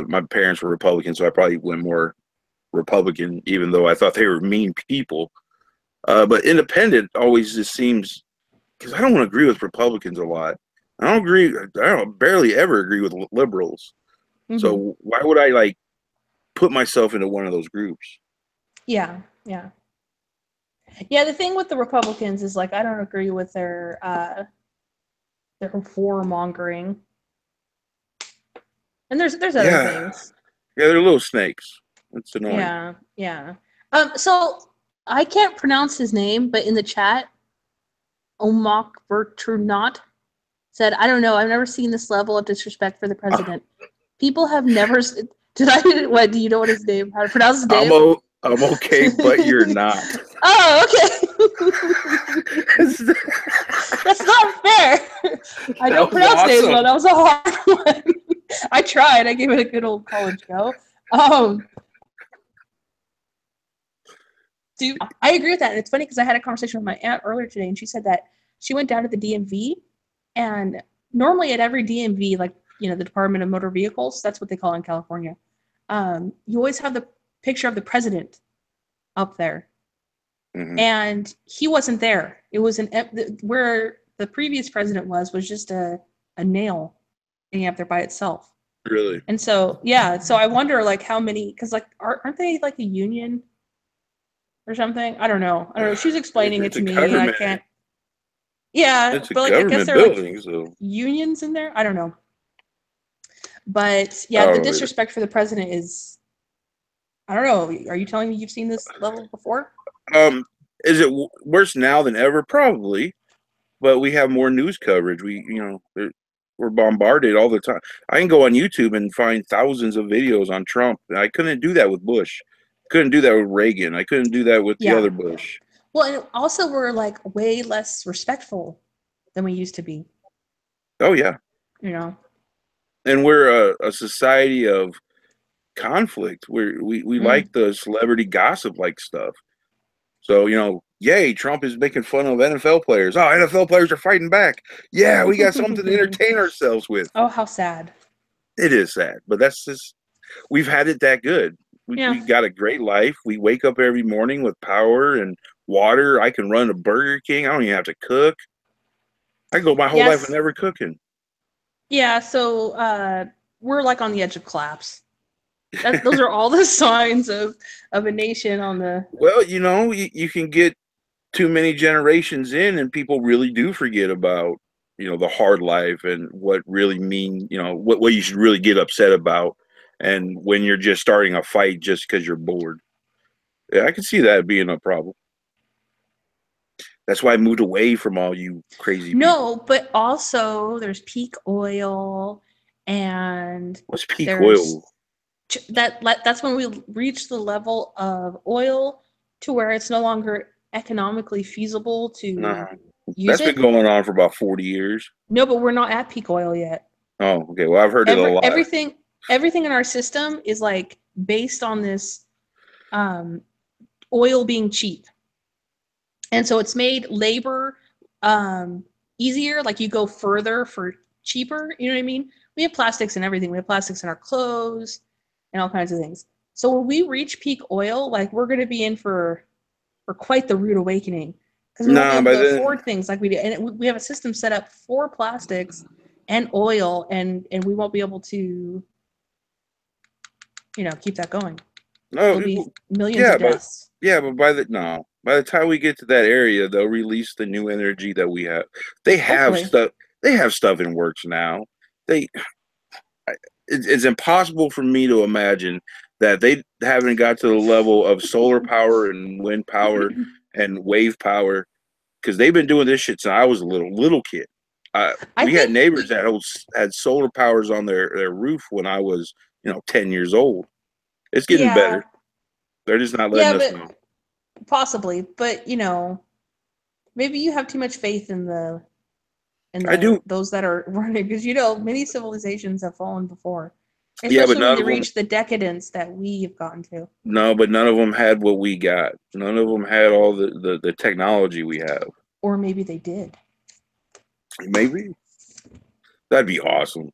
Speaker 1: My parents were Republicans, so I probably went more Republican, even though I thought they were mean people. But independent always just seems, because I don't agree with Republicans a lot. I don't barely ever agree with liberals.
Speaker 2: Hmm.
Speaker 1: So why would I like put myself into one of those groups?
Speaker 2: Yeah, yeah, yeah. The thing with the Republicans is like I don't agree with their warmongering, and there's other
Speaker 1: Yeah,
Speaker 2: things.
Speaker 1: yeah, they're little snakes. It's annoying.
Speaker 2: Yeah, yeah. So I can't pronounce his name, but in the chat, Omok Bertrunat said, "I don't know. I've never seen this level of disrespect for the president. People have never. Did I? What? Do you know what his name? How to pronounce his name?
Speaker 1: I'm okay, but you're not.
Speaker 2: Oh, okay. That's not fair. I
Speaker 1: That
Speaker 2: don't
Speaker 1: was
Speaker 2: pronounce names well.
Speaker 1: awesome.
Speaker 2: That was a hard one. I tried. I gave it a good old college go. So I agree with that. And it's funny because I had a conversation with my aunt earlier today, and she said that she went down to the DMV, and normally at every DMV, like the Department of Motor Vehicles, that's what they call it in California. You always have the picture of the president up there,
Speaker 1: Hmm.
Speaker 2: and he wasn't there. It was where the previous president was just a nail hanging up there by itself.
Speaker 1: Really?
Speaker 2: And so yeah, so I wonder like how many because like aren't they like a union or something? I don't know. I don't know. She was explaining it
Speaker 1: It's
Speaker 2: to
Speaker 1: a
Speaker 2: me, and I
Speaker 1: government.
Speaker 2: can't. Yeah,
Speaker 1: It's a
Speaker 2: but like I guess
Speaker 1: government
Speaker 2: there are like
Speaker 1: building, so
Speaker 2: unions in there. I don't know. But yeah, the
Speaker 1: oh,
Speaker 2: disrespect for the president is. I don't know. Are you telling me you've seen this level before?
Speaker 1: um, is it worse now than ever? Probably, but we have more news coverage. We're bombarded all the time. I can go on YouTube and find thousands of videos on Trump. I couldn't do that with Bush. Couldn't do that with Reagan. I couldn't do that with the
Speaker 2: Yeah.
Speaker 1: other Bush.
Speaker 2: Well, and also we're like way less respectful than we used to be.
Speaker 1: Oh yeah,
Speaker 2: You know.
Speaker 1: and we're a society of conflict. We
Speaker 2: Mm.
Speaker 1: like the celebrity gossip like stuff. So, yay, Trump is making fun of NFL players. Oh, NFL players are fighting back. Yeah, we got something to entertain ourselves with.
Speaker 2: Oh, how sad.
Speaker 1: It is sad, but that's just, we've had it that good.
Speaker 2: Yeah.
Speaker 1: We got a great life. We wake up every morning with power and water. I can run a Burger King. I don't even have to cook. I can go my whole life with
Speaker 2: Yes.
Speaker 1: never cooking.
Speaker 2: Yeah. So we're like on the edge of collapse. Those are all the signs of a nation on the.
Speaker 1: Well, you can get too many generations in and people really do forget about the hard life and what really mean what you should really get upset about, and when you're just starting a fight just because you're bored. Yeah, I can see that being a problem. That's why I moved away from all you crazy people.
Speaker 2: No, but also there's peak oil, and
Speaker 1: What's peak
Speaker 2: there's
Speaker 1: oil?
Speaker 2: that's when we reach the level of oil to where it's no longer economically feasible to
Speaker 1: uh,
Speaker 2: use
Speaker 1: that's been
Speaker 2: it.
Speaker 1: going on for about 40 years.
Speaker 2: No, but we're not at peak oil yet.
Speaker 1: Oh, okay, well, I've heard it a lot.
Speaker 2: Everything in our system is like based on this um, oil being cheap, and so it's made labor easier. Like you go further for cheaper. You know what I mean? We have plastics and everything. We have plastics in our clothes and all kinds of things. So when we reach peak oil, like we're going to be in for quite the rude awakening because we won't be
Speaker 1: Nah,
Speaker 2: able
Speaker 1: by
Speaker 2: to
Speaker 1: then,
Speaker 2: afford things like we do, and we have a system set up for plastics and oil, and we won't be able to keep that going.
Speaker 1: no,
Speaker 2: There'll be millions of
Speaker 1: yeah, but
Speaker 2: deaths.
Speaker 1: yeah, but by the no. By the time we get to that area, they'll release the new energy that we have. They have
Speaker 2: Hopefully.
Speaker 1: stuff. They have stuff in works now. They. It's impossible for me to imagine that they haven't got to the level of solar power and wind power and wave power because they've been doing this shit since I was a little kid.
Speaker 2: I
Speaker 1: We had
Speaker 2: think,
Speaker 1: neighbors that had solar powers on their roof when I was 10 years old. It's getting
Speaker 2: yeah,
Speaker 1: better. They're just not letting
Speaker 2: yeah,
Speaker 1: us
Speaker 2: but
Speaker 1: know.
Speaker 2: possibly. But maybe you have too much faith in
Speaker 1: I do.
Speaker 2: those that are running because many civilizations have fallen before,
Speaker 1: Yeah, but
Speaker 2: especially when
Speaker 1: none
Speaker 2: they
Speaker 1: of them.
Speaker 2: reach the decadence that we have gotten to.
Speaker 1: No, but none of them had what we got. None of them had all the technology we have.
Speaker 2: Or maybe they did.
Speaker 1: Maybe that'd be awesome.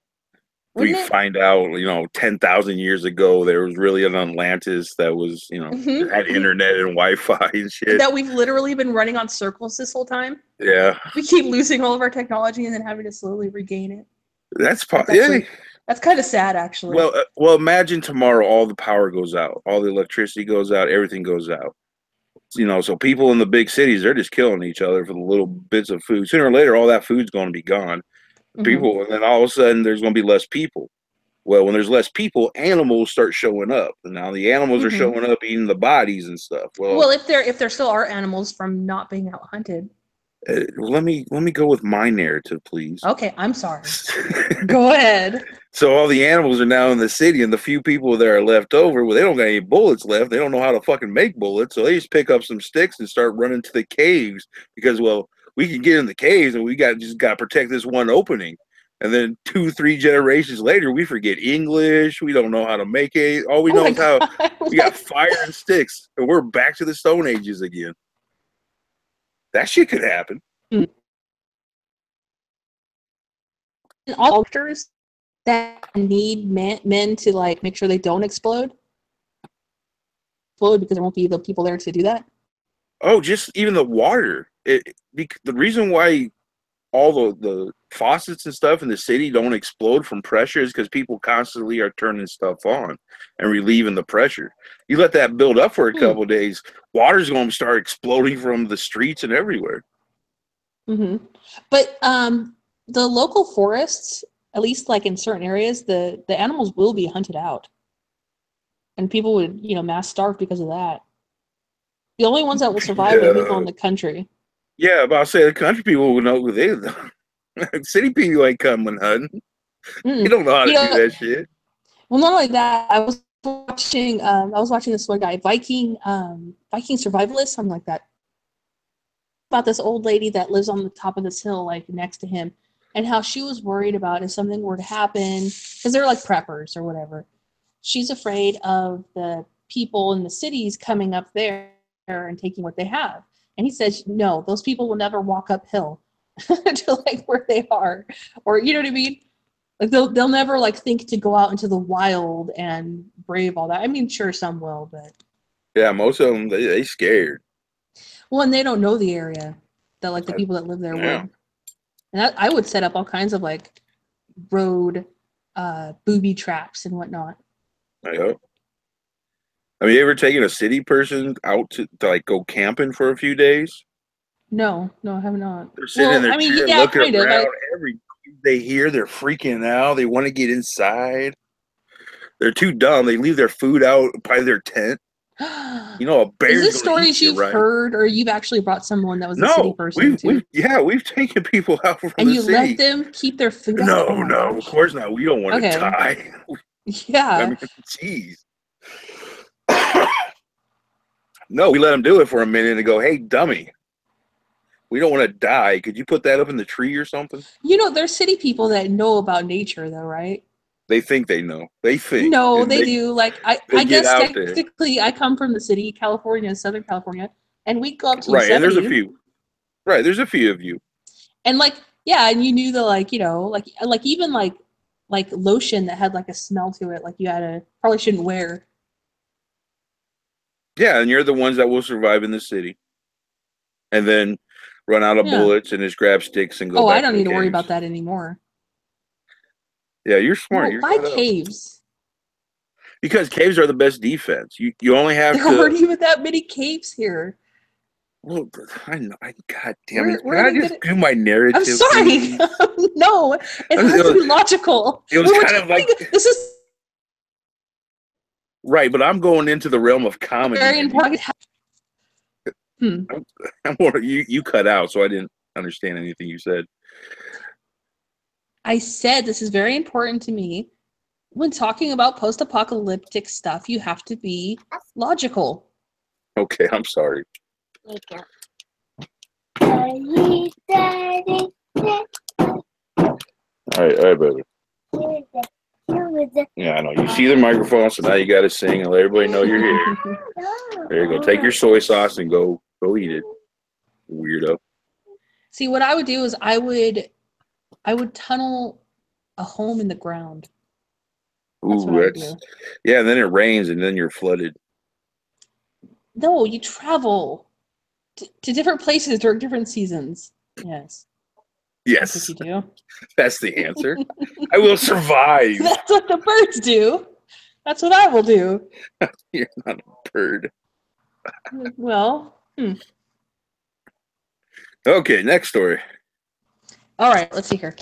Speaker 1: We
Speaker 2: Wouldn't it?
Speaker 1: find out, 10,000 years ago, there was really an Atlantis that was, had
Speaker 2: Hmm.
Speaker 1: internet and Wi-Fi and shit.
Speaker 2: That we've literally been running on circles this whole time.
Speaker 1: Yeah,
Speaker 2: We keep losing all of our technology and then having to slowly regain it. That's
Speaker 1: yeah.
Speaker 2: actually that's kind of sad, actually.
Speaker 1: Well, imagine tomorrow all the power goes out, all the electricity goes out, everything goes out. So people in the big cities, they're just killing each other for the little bits of food. Sooner or later, all that food's going to be gone.
Speaker 2: Hmm.
Speaker 1: People, and then all of a sudden, there's going to be less people. Well, when there's less people, animals start showing up, and now the animals are
Speaker 2: Hmm.
Speaker 1: showing up eating the bodies and stuff. Well,
Speaker 2: Well, if there still are animals from not being out hunted.
Speaker 1: let me go with my narrative, please.
Speaker 2: Okay, I'm sorry. Go ahead.
Speaker 1: So all the animals are now in the city, and the few people that are left over, well, they don't got any bullets left. They don't know how to fucking make bullets, so they just pick up some sticks and start running to the caves because, well, we can get in the caves, and we just got to protect this one opening. And then 2, 3 generations later, we forget English. We don't know how to make it. All we
Speaker 2: Oh
Speaker 1: know
Speaker 2: my
Speaker 1: is how
Speaker 2: god.
Speaker 1: we got fire and sticks, and we're back to the Stone Ages again. That shit could happen.
Speaker 2: All actors that need men to like make sure they don't explode because there won't be the people there to do that.
Speaker 1: Oh, just even the water. The reason why all the faucets and stuff in the city don't explode from pressure is because people constantly are turning stuff on and relieving the pressure. You let that build up for a
Speaker 2: Hmm.
Speaker 1: couple of days, water's going to start exploding from the streets and everywhere.
Speaker 2: Mm-hmm. But the local forests, at least like in certain areas, the animals will be hunted out, and people would mass starve because of that. The only ones that will survive are the people in
Speaker 1: Yeah,
Speaker 2: the country.
Speaker 1: yeah. But I'll say the country people will know who they. City people ain't coming hunting. They
Speaker 2: Mm.
Speaker 1: don't know how
Speaker 2: You
Speaker 1: to do
Speaker 2: know,
Speaker 1: that shit.
Speaker 2: well, not only that, I was watching this one guy, Viking survivalist, something like that, about this old lady that lives on the top of this hill, like next to him, and how she was worried about if something were to happen, because they're like preppers or whatever. She's afraid of the people in the cities coming up there and taking what they have. And he says, no, those people will never walk uphill to like where they are, or you know what I mean. Like they'll never like think to go out into the wild and brave all that. I mean, sure, some will, but
Speaker 1: Yeah, most of them they scared.
Speaker 2: well, and they don't know the area that like the people that live there would.
Speaker 1: Yeah,
Speaker 2: And I would set up all kinds of like road booby traps and whatnot.
Speaker 1: I hope. Have you ever taken a city person out to like go camping for a few days?
Speaker 2: No, no, I have not.
Speaker 1: They're sitting in
Speaker 2: Well,
Speaker 1: their
Speaker 2: I mean,
Speaker 1: chair
Speaker 2: yeah,
Speaker 1: looking
Speaker 2: kind of.
Speaker 1: around. Every they hear, they're freaking out. They want to get inside. They're too dumb. They leave their food out by their tent. A
Speaker 2: Is
Speaker 1: bear's
Speaker 2: this
Speaker 1: gonna eat
Speaker 2: stories
Speaker 1: you,
Speaker 2: you've
Speaker 1: right?
Speaker 2: heard, or you've actually brought someone that was a city
Speaker 1: No,
Speaker 2: person
Speaker 1: we've
Speaker 2: too,
Speaker 1: yeah, we've taken people out from
Speaker 2: and
Speaker 1: the
Speaker 2: you let
Speaker 1: city.
Speaker 2: them keep their food out? Oh
Speaker 1: No,
Speaker 2: my
Speaker 1: no, of
Speaker 2: gosh.
Speaker 1: course not. We don't want to
Speaker 2: Okay.
Speaker 1: die. I
Speaker 2: Yeah.
Speaker 1: mean, jeez. No, we let them do it for a minute and go, "Hey, dummy, we don't want to die. Could you put that up in the tree or something?"
Speaker 2: There's city people that know about nature, though, right?
Speaker 1: They think they know. They think,
Speaker 2: No,
Speaker 1: and
Speaker 2: they
Speaker 1: they
Speaker 2: do. Like
Speaker 1: they
Speaker 2: I
Speaker 1: get
Speaker 2: guess
Speaker 1: out there,
Speaker 2: technically I come from the city, California, Southern California, and we go up to
Speaker 1: right? And there's a
Speaker 2: Yosemite.
Speaker 1: few, right? There's a few of you.
Speaker 2: And like yeah, and you knew the like, like even like lotion that had like a smell to it, like you had to probably shouldn't wear.
Speaker 1: Yeah, and you're the ones that will survive in the city, and then run out of
Speaker 2: Yeah.
Speaker 1: bullets and just grab sticks and go
Speaker 2: Oh, I
Speaker 1: back to
Speaker 2: don't
Speaker 1: the
Speaker 2: need to worry
Speaker 1: caves.
Speaker 2: about that anymore.
Speaker 1: Yeah, you're smart.
Speaker 2: Well,
Speaker 1: You're
Speaker 2: why
Speaker 1: got up
Speaker 2: caves?
Speaker 1: because caves are the best defense. You only have
Speaker 2: There
Speaker 1: to.
Speaker 2: aren't even that many caves here.
Speaker 1: Well, I know. God damn it! Can
Speaker 2: We're
Speaker 1: I
Speaker 2: gonna
Speaker 1: just
Speaker 2: get it.
Speaker 1: do my
Speaker 2: I'm
Speaker 1: narrative,
Speaker 2: sorry.
Speaker 1: please?
Speaker 2: No, it has to be logical.
Speaker 1: It was
Speaker 2: We're
Speaker 1: kind of like
Speaker 2: this is
Speaker 1: right, but I'm going into the realm of comedy,
Speaker 2: very
Speaker 1: and
Speaker 2: important.
Speaker 1: you cut out, so I didn't understand anything you said.
Speaker 2: I said this is very important to me. When talking about post-apocalyptic stuff, you have to be logical.
Speaker 1: Okay, I'm sorry. All right, baby. Yeah, I know. You see the microphone, so now you got to sing and let everybody know you're here. There you go. Take your soy sauce and go eat it, weirdo.
Speaker 2: See, what I would do is I would tunnel a home in the ground. That's what I would do.
Speaker 1: Yeah. And then it rains, and then you're flooded.
Speaker 2: No, you travel to different places during different seasons. Yes.
Speaker 1: Yes,
Speaker 2: that's what you do.
Speaker 1: That's the answer. I will survive.
Speaker 2: That's what the birds do. That's what I will do.
Speaker 1: You're not a bird.
Speaker 2: Well,
Speaker 1: Okay, next story.
Speaker 2: All right, let's see here.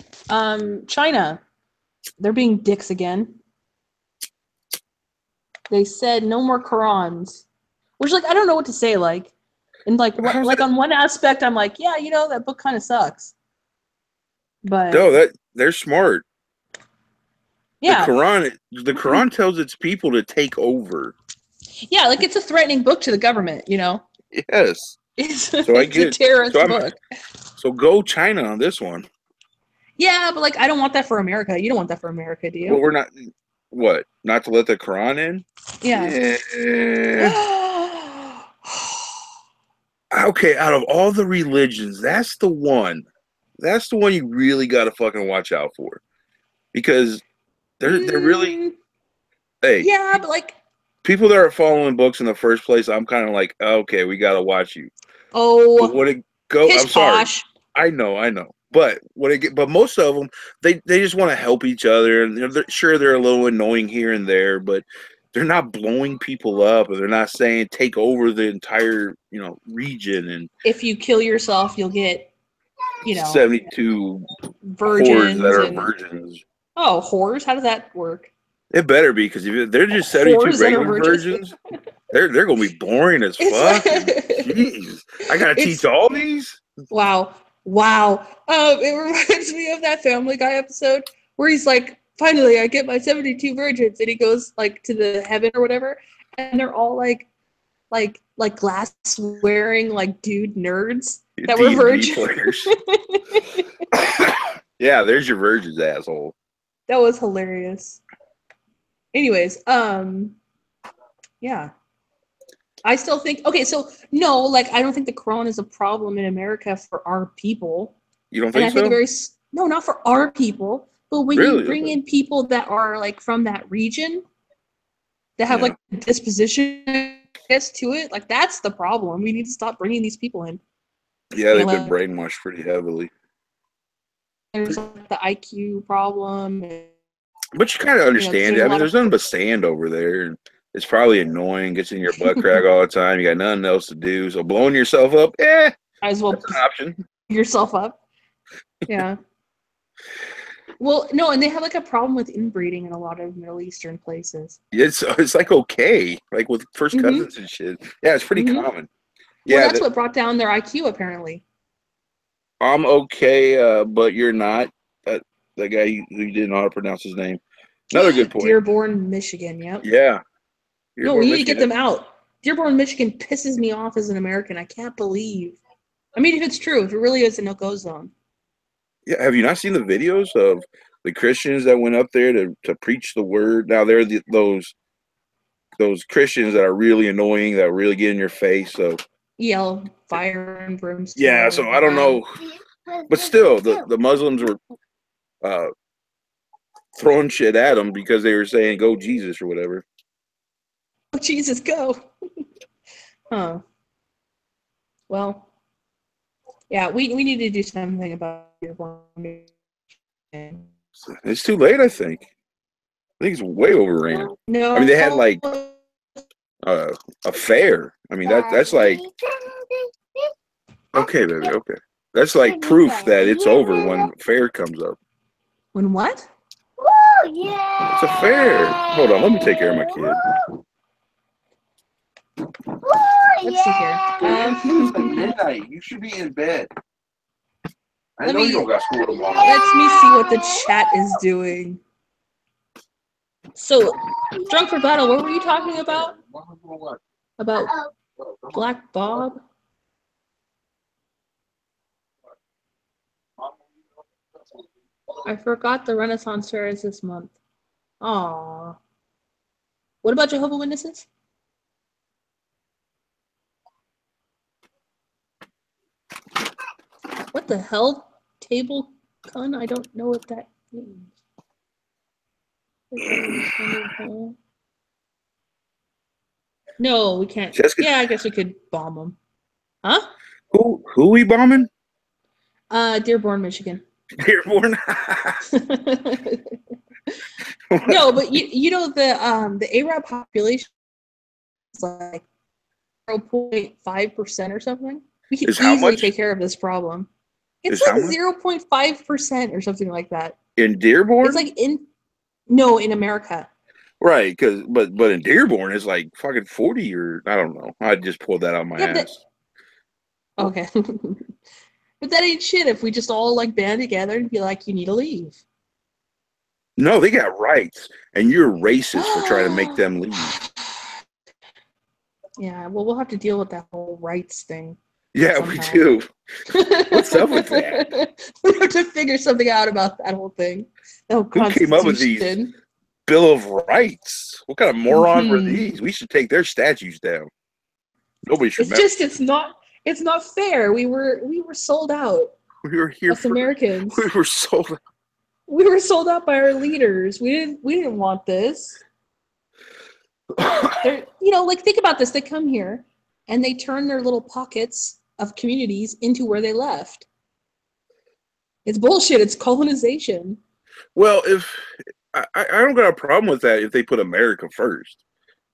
Speaker 2: China, they're being dicks again. They said no more Qurans, which like I don't know what to say. Like, and like what, like on one aspect, I'm like, yeah, that book kind of sucks. But
Speaker 1: no, they're smart.
Speaker 2: Yeah,
Speaker 1: the Quran tells its people to take over.
Speaker 2: Yeah, like it's a threatening book to the government.
Speaker 1: Yes.
Speaker 2: It's a terrorist book.
Speaker 1: So go China on this one.
Speaker 2: Yeah, but like I don't want that for America. You don't want that for America, do you?
Speaker 1: Well, we're not. What? Not to let the Quran in?
Speaker 2: Yeah.
Speaker 1: Okay, out of all the religions, that's the one. That's the one you really got to fucking watch out for, because they're really. Hey.
Speaker 2: Yeah, but like
Speaker 1: people that are following books in the first place, I'm kind of like, okay, we got to watch you.
Speaker 2: Oh,
Speaker 1: but when it go, I'm sorry.
Speaker 2: Posh.
Speaker 1: I know. But but most of them, they just want to help each other, and they're a little annoying here and there, but they're not blowing people up, and they're not saying take over the entire region. And
Speaker 2: if you kill yourself, you'll get
Speaker 1: 72
Speaker 2: virgins
Speaker 1: that are virgins.
Speaker 2: Oh, whores? How does that work?
Speaker 1: It better be, because if they're just 72 regular virgins, they're gonna be boring as fuck. Jeez, I gotta teach all these.
Speaker 2: Wow. It reminds me of that Family Guy episode where he's like, finally, I get my 72 virgins, and he goes like to the heaven or whatever, and they're all like glass wearing like dude nerds that were virgins.
Speaker 1: Yeah, there's your virgins, asshole.
Speaker 2: That was hilarious. Anyways, yeah. I still think so no, like I don't think the Quran is a problem in America for our people.
Speaker 1: You don't think so?
Speaker 2: No, not for our people. But when you bring in people that are like from that region that have like a disposition to it, like that's the problem. We need to stop bringing these people in.
Speaker 1: Yeah, they've been brainwashed pretty heavily.
Speaker 2: There's like the IQ problem.
Speaker 1: But you kind of understand it. I mean, there's nothing but sand over there, and it's probably annoying. Gets in your butt crack all the time. You got nothing else to do. So blowing yourself up, might as well that's an option.
Speaker 2: Yourself up. Yeah. Well, no, and they have like a problem with inbreeding in a lot of Middle Eastern places.
Speaker 1: It's like okay, like with first cousins and shit. Yeah, it's pretty common.
Speaker 2: Yeah, well, that's what brought down their IQ apparently.
Speaker 1: I'm okay, but you're not. That guy who didn't know how to pronounce his name. Another good point.
Speaker 2: Dearborn, Michigan. Yep.
Speaker 1: Yeah.
Speaker 2: No, we need to get them out. Dearborn, Michigan pisses me off as an American. I can't believe. I mean, if it's true, if it really is a no-go zone.
Speaker 1: Yeah, have you not seen the videos of the Christians that went up there to preach the word? Now they're those Christians that are really annoying, that really get in your face. So
Speaker 2: yell fire and brimstone.
Speaker 1: Yeah, so I don't know, but still, the Muslims were throwing shit at them because they were saying "Go Jesus" or whatever.
Speaker 2: Oh, Jesus, go! Huh. Well, yeah, we need to do something about it.
Speaker 1: It's too late, I think. I think it's way overran.
Speaker 2: No,
Speaker 1: I mean they had like a fair. I mean that's like Okay, baby. Okay. That's like proof that it's over when fair comes up.
Speaker 2: When what?
Speaker 1: It's a fair. Hold on. Let me take care of my kid.
Speaker 2: Let's see here.
Speaker 1: It's like midnight. You should be in bed. I know you don't got school tomorrow.
Speaker 2: Let me see what the chat is doing. So, Drunk for Battle, what were you talking about? About Black Bob? I forgot the Renaissance Fair is this month. Aww. What about Jehovah's Witnesses? What the hell? Table con? I don't know what that means. No, we can't.
Speaker 1: Jessica,
Speaker 2: yeah, I guess we could bomb them. Huh?
Speaker 1: Who we bombing?
Speaker 2: Dearborn, Michigan.
Speaker 1: Dearborn.
Speaker 2: No, but you know the Arab population is like 0.5% or something. We can easily take care of this problem. It's like 0.5% or something like that.
Speaker 1: In Dearborn?
Speaker 2: It's like in America.
Speaker 1: Right, but in Dearborn it's like fucking 40 or I don't know. I just pulled that out of my ass.
Speaker 2: Okay. But that ain't shit if we just all like band together and be like, you need to leave.
Speaker 1: No, they got rights, and you're racist for trying to make them leave.
Speaker 2: Yeah, well, we'll have to deal with that whole rights thing.
Speaker 1: Yeah, somehow. We do. What's up with that?
Speaker 2: We have to figure something out about that whole thing.
Speaker 1: Who came up with these Bill of Rights? What kind of morons were these? We should take their statues down. Nobody should.
Speaker 2: It's not fair. We were sold out.
Speaker 1: We were here
Speaker 2: as Americans.
Speaker 1: We were sold out.
Speaker 2: We were sold out by our leaders. We didn't want this. Like think about this. They come here and they turn their little pockets of communities into where they left. It's bullshit. It's colonization.
Speaker 1: Well, if I don't got a problem with that if they put America first.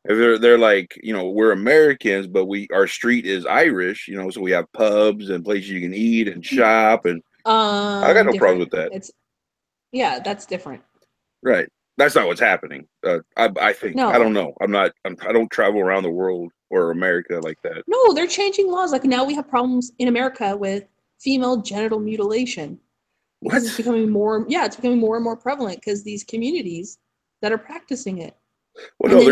Speaker 1: If they're like, we're Americans, but our street is Irish, so we have pubs and places you can eat and shop, and I got no problem with that.
Speaker 2: Yeah, that's different.
Speaker 1: Right. That's not what's happening. I think. No. I don't know. I don't travel around the world or America like that.
Speaker 2: No, they're changing laws. Like now we have problems in America with female genital mutilation. Because it's becoming more and more prevalent because these communities that are practicing it.
Speaker 1: Well, no,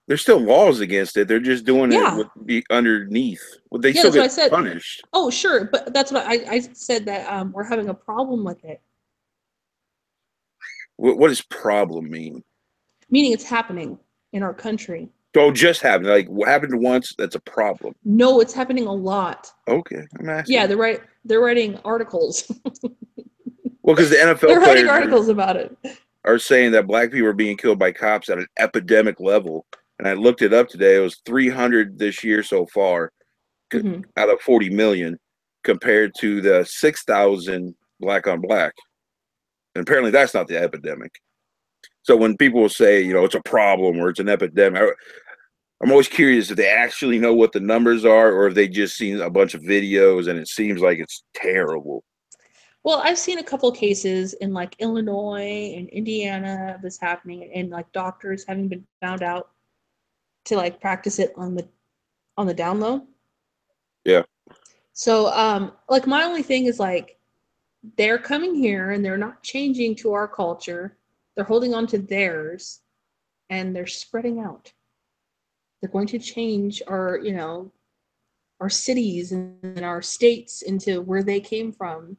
Speaker 1: there's still laws against it. They're just doing it underneath. Well, they still get punished.
Speaker 2: Oh, sure, but that's what I said that we're having a problem with it.
Speaker 1: What does problem mean?
Speaker 2: Meaning it's happening in our country.
Speaker 1: So just happened. Like what happened once, that's a problem.
Speaker 2: No, it's happening a lot.
Speaker 1: Okay, I'm asking.
Speaker 2: Yeah, they're writing articles.
Speaker 1: Well, because the NFL
Speaker 2: they're writing articles about it.
Speaker 1: Are saying that black people are being killed by cops at an epidemic level. And I looked it up today. It was 300 this year so far out of 40 million compared to the 6,000 black on black. And apparently that's not the epidemic. So when people will say, it's a problem or it's an epidemic, I'm always curious if they actually know what the numbers are or if they just seen a bunch of videos and it seems like it's terrible.
Speaker 2: Well, I've seen a couple of cases in like Illinois and Indiana this happening, and like doctors having been found out to like practice it on the down low.
Speaker 1: Yeah.
Speaker 2: So like my only thing is like they're coming here and they're not changing to our culture. They're holding on to theirs and they're spreading out. They're going to change our cities and our states into where they came from.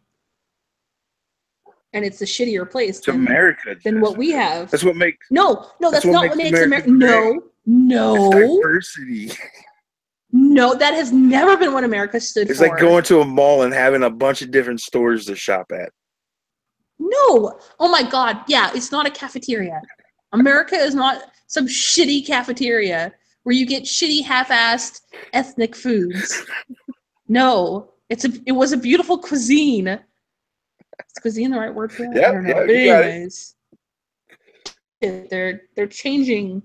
Speaker 2: And it's a shittier place than what we have.
Speaker 1: That's what makes
Speaker 2: No, that's not what makes America. No.
Speaker 1: It's diversity.
Speaker 2: No, that has never been what America stood for.
Speaker 1: It's like going to a mall and having a bunch of different stores to shop at.
Speaker 2: No. Oh my God. Yeah, it's not a cafeteria. America is not some shitty cafeteria where you get shitty half-assed ethnic foods. No. It was a beautiful cuisine. Is cuisine the right word for that?
Speaker 1: Yeah,
Speaker 2: I don't know. But anyways, they're changing.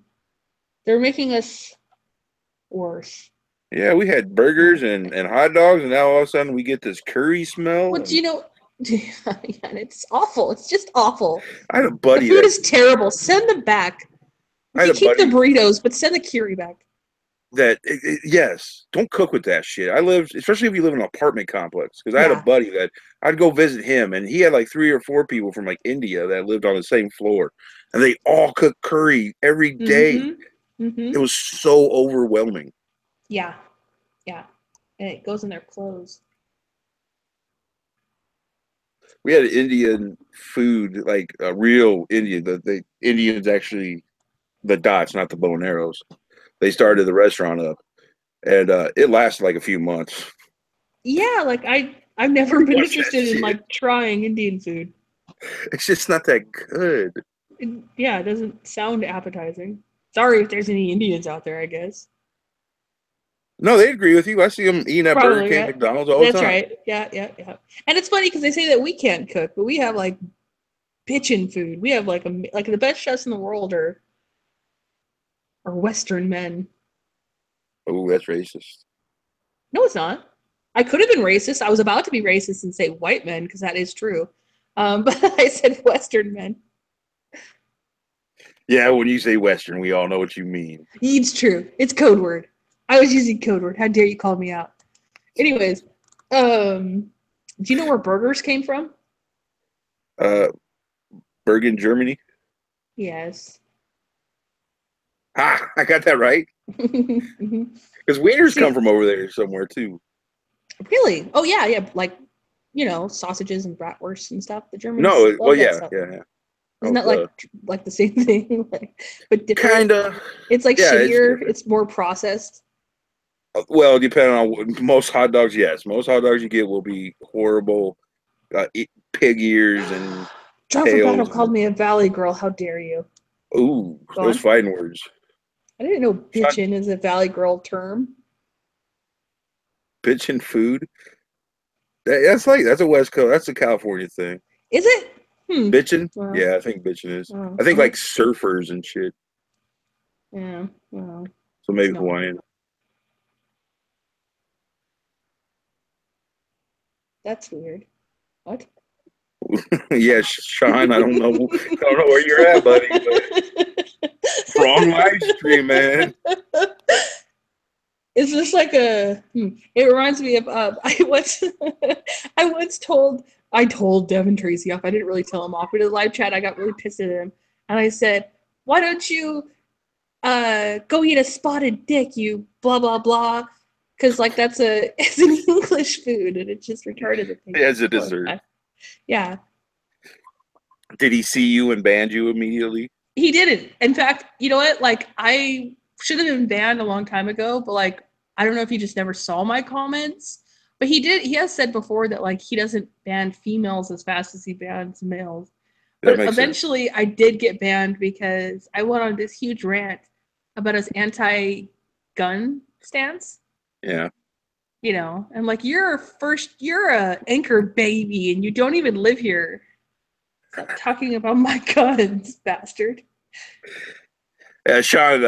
Speaker 2: They're making us worse.
Speaker 1: Yeah, we had burgers and hot dogs, and now all of a sudden we get this curry smell.
Speaker 2: What do
Speaker 1: And
Speaker 2: you know? And it's awful. It's just awful.
Speaker 1: I had a
Speaker 2: The
Speaker 1: buddy
Speaker 2: food
Speaker 1: that
Speaker 2: is terrible. Send them back. You
Speaker 1: I had
Speaker 2: can
Speaker 1: a
Speaker 2: keep the
Speaker 1: buddy
Speaker 2: burritos, but send the curry back.
Speaker 1: that yes, don't cook with that shit. I lived, especially if you live in an apartment complex, because I had a
Speaker 2: Yeah.
Speaker 1: buddy that I'd go visit him, and he had like 3 or 4 people from like India that lived on the same floor, and they all cooked curry every day.
Speaker 2: Mm-hmm. Mm-hmm.
Speaker 1: It was so overwhelming.
Speaker 2: Yeah. Yeah. And it goes in their clothes.
Speaker 1: We had Indian food, like a real Indian. The Indians actually the dots, not the bow and arrows. They started the restaurant up, and it lasted like a few months.
Speaker 2: Yeah, like I've never been
Speaker 1: Watch that
Speaker 2: interested in
Speaker 1: shit.
Speaker 2: like trying Indian food.
Speaker 1: It's just not that good.
Speaker 2: Yeah, it doesn't sound appetizing. Sorry if there's any Indians out there, I guess.
Speaker 1: No, they agree with you. I see them eating at Burger
Speaker 2: Probably,
Speaker 1: King,
Speaker 2: yeah.
Speaker 1: McDonald's all the
Speaker 2: That's
Speaker 1: time.
Speaker 2: right. Yeah, yeah, yeah. And it's funny because they say that we can't cook, but we have like bitchin' food. We have like the best chefs in the world are Western men.
Speaker 1: Oh, that's racist.
Speaker 2: No, it's not. I could have been racist. I was about to be racist and say white men because that is true. But I said Western men.
Speaker 1: Yeah, when you say Western, we all know what you mean.
Speaker 2: It's true. It's code word. I was using code word. How dare you call me out? Anyways, do you know where burgers came from?
Speaker 1: Uh, Bergen, Germany.
Speaker 2: Yes.
Speaker 1: Ah, I got that right. Because wieners come
Speaker 2: See,
Speaker 1: from over there somewhere too.
Speaker 2: really? Oh yeah, yeah. Like, sausages and bratwurst and stuff. The Germans
Speaker 1: No, well,
Speaker 2: love that
Speaker 1: yeah,
Speaker 2: stuff.
Speaker 1: yeah, yeah.
Speaker 2: Isn't
Speaker 1: Oh,
Speaker 2: that like the same thing? But different?
Speaker 1: kinda.
Speaker 2: It's like
Speaker 1: Yeah, it's
Speaker 2: shittier.
Speaker 1: different.
Speaker 2: It's more processed.
Speaker 1: Well, depending on most hot dogs, yes, most hot dogs you get will be horrible, pig ears and
Speaker 2: Drunk for Battle
Speaker 1: tails.
Speaker 2: called me a valley girl. How dare you?
Speaker 1: Ooh,
Speaker 2: Go
Speaker 1: those
Speaker 2: on.
Speaker 1: fighting words.
Speaker 2: I didn't know
Speaker 1: Shot
Speaker 2: bitchin' is a valley girl term.
Speaker 1: bitchin' food. That's a West Coast. That's a California thing.
Speaker 2: Is it? Hmm.
Speaker 1: Bitchin'?
Speaker 2: Well,
Speaker 1: Yeah, I think bitchin' is. I think like
Speaker 2: oh,
Speaker 1: surfers and shit.
Speaker 2: yeah. Well,
Speaker 1: So maybe
Speaker 2: no.
Speaker 1: Hawaiian.
Speaker 2: That's weird. What?
Speaker 1: Yeah, Sean. I don't know. I don't know where you're at, buddy. But wrong live stream, man.
Speaker 2: Is this like a? It reminds me of I told Devin Tracy off. I didn't really tell him off. We did a live chat. I got really pissed at him, and I said, "Why don't you go eat a spotted dick? You blah blah blah." Because like it's an English food, and it's just retarded to think.
Speaker 1: As a dessert.
Speaker 2: Yeah,
Speaker 1: Did he see you and banned you immediately?
Speaker 2: he didn't. In fact, you know what? Like I should have been banned a long time ago, but like I don't know if he just never saw my comments. But he did. He has said before that like he doesn't ban females as fast as he bans males.
Speaker 1: That
Speaker 2: But
Speaker 1: makes sense.
Speaker 2: eventually, I did get banned because I went on this huge rant about his anti-gun stance.
Speaker 1: Yeah.
Speaker 2: And like you're a anchor baby, and you don't even live here. Stop talking about my guns, bastard.
Speaker 1: Sean,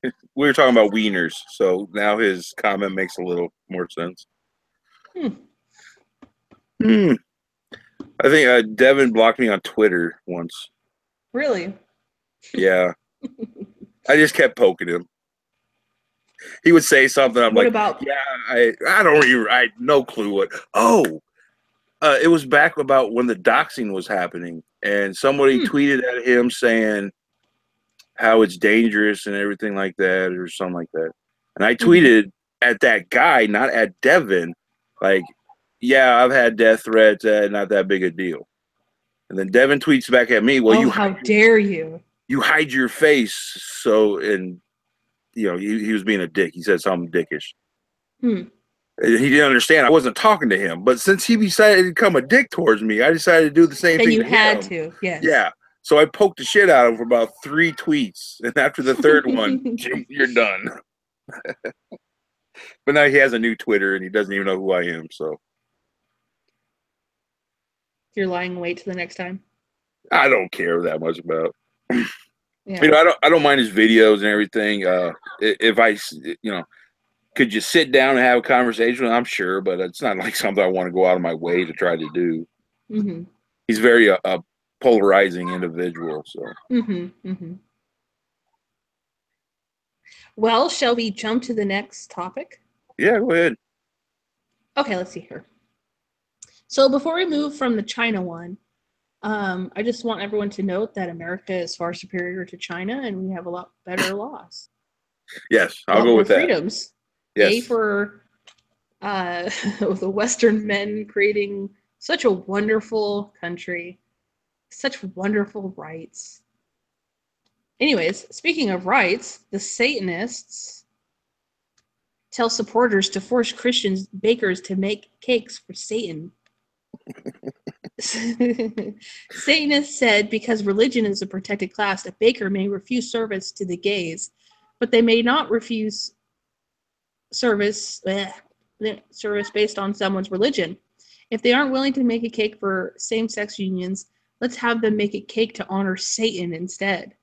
Speaker 1: we were talking about wieners, so now his comment makes a little more sense.
Speaker 2: Hmm.
Speaker 1: Hmm. I think Devin blocked me on Twitter once.
Speaker 2: Really?
Speaker 1: Yeah. I just kept poking him. He would say something. I'm
Speaker 2: What
Speaker 1: like,
Speaker 2: about?
Speaker 1: yeah, I don't even, I had no clue what. Oh, it was back about when the doxing was happening, and somebody tweeted at him saying how it's dangerous and everything like that, or something like that. And I tweeted at that guy, not at Devin, like, yeah, I've had death threats, not that big a deal. And then Devin tweets back at me, well,
Speaker 2: How dare you?
Speaker 1: You hide your face. So, and he was being a dick. He said something dickish. He didn't understand. I wasn't talking to him. But since he decided to become a dick towards me, I decided to do the same
Speaker 2: And
Speaker 1: thing
Speaker 2: you
Speaker 1: to
Speaker 2: had
Speaker 1: him.
Speaker 2: to, yes.
Speaker 1: Yeah. So I poked the shit out of him for about 3 tweets. And after the third one, you're done. But now he has a new Twitter and he doesn't even know who I am. So
Speaker 2: You're lying wait to the next time.
Speaker 1: I don't care that much about.
Speaker 2: Yeah.
Speaker 1: I don't mind his videos and everything. If I, Could you sit down and have a conversation? I'm sure, but it's not like something I want to go out of my way to try to do.
Speaker 2: Mm-hmm.
Speaker 1: He's very a polarizing individual. So
Speaker 2: Mm-hmm. Mm-hmm. Well, shall we jump to the next topic?
Speaker 1: yeah, go ahead.
Speaker 2: Okay, let's see here. So before we move from the China one, I just want everyone to note that America is far superior to China, and we have a lot better laws,
Speaker 1: Yes,
Speaker 2: a
Speaker 1: I'll
Speaker 2: lot
Speaker 1: go
Speaker 2: more
Speaker 1: with that.
Speaker 2: freedoms. Yay
Speaker 1: Yes.
Speaker 2: for the Western men creating such a wonderful country, such wonderful rights. Anyways, speaking of rights, the Satanists tell supporters to force Christian bakers to make cakes for Satan. Satanists said because religion is a protected class, a baker may refuse service to the gays, but they may not refuse service service based on someone's religion. If they aren't willing to make a cake for same-sex unions, let's have them make a cake to honor Satan instead.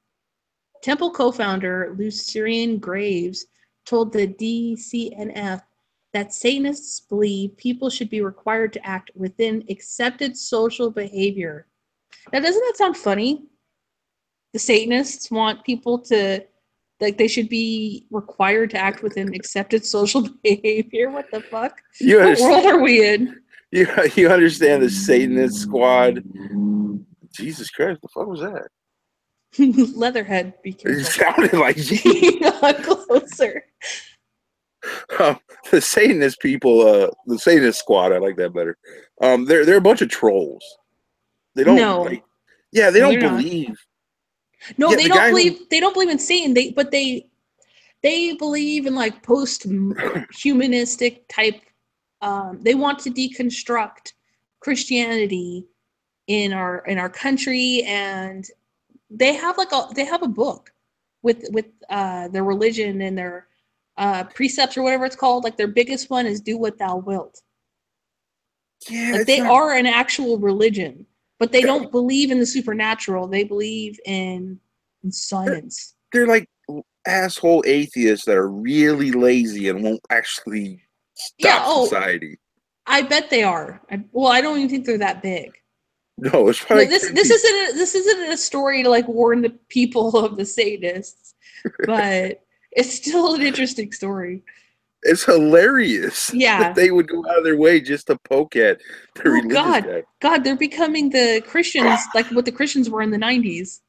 Speaker 2: Temple co-founder Lucien Graves told the DCNF that Satanists believe people should be required to act within accepted social behavior. Now, doesn't that sound funny? The Satanists want people to, like, they should be required to act within accepted social behavior. What the fuck?
Speaker 1: You
Speaker 2: What world
Speaker 1: understand?
Speaker 2: are we in?
Speaker 1: You understand the Satanist squad? Jesus Christ, the fuck was that?
Speaker 2: Leatherhead, be
Speaker 1: It
Speaker 2: careful.
Speaker 1: sounded like Jesus.
Speaker 2: Closer.
Speaker 1: The Satanist people, the Satanist squad, I like that better. They're a bunch of trolls. They don't
Speaker 2: No,
Speaker 1: like, yeah, they
Speaker 2: no,
Speaker 1: don't
Speaker 2: they're not.
Speaker 1: believe.
Speaker 2: No,
Speaker 1: Yeah,
Speaker 2: they
Speaker 1: the
Speaker 2: don't
Speaker 1: guy who,
Speaker 2: believe. They don't believe in Satan. They believe in like post humanistic type. They want to deconstruct Christianity in our country, and they have a book with their religion and their precepts or whatever it's called. Like their biggest one is "Do what thou wilt."
Speaker 1: yeah,
Speaker 2: Like
Speaker 1: it's
Speaker 2: they
Speaker 1: not.
Speaker 2: are an actual religion, but they don't believe in the supernatural. They believe in
Speaker 1: They're,
Speaker 2: science.
Speaker 1: they're like asshole atheists that are really lazy and won't actually
Speaker 2: Yeah.
Speaker 1: stop
Speaker 2: Oh,
Speaker 1: society.
Speaker 2: I bet they are. Well, I don't even think they're that big.
Speaker 1: No, it's probably
Speaker 2: No,
Speaker 1: like 10 people.
Speaker 2: this isn't a story to like warn the people of the Satanists, but it's still an interesting story.
Speaker 1: It's hilarious that
Speaker 2: Yeah.
Speaker 1: they would go out of their way just to poke at the
Speaker 2: Oh
Speaker 1: religious
Speaker 2: God,
Speaker 1: guy.
Speaker 2: God, they're becoming the Christians like what the Christians were in the '90s.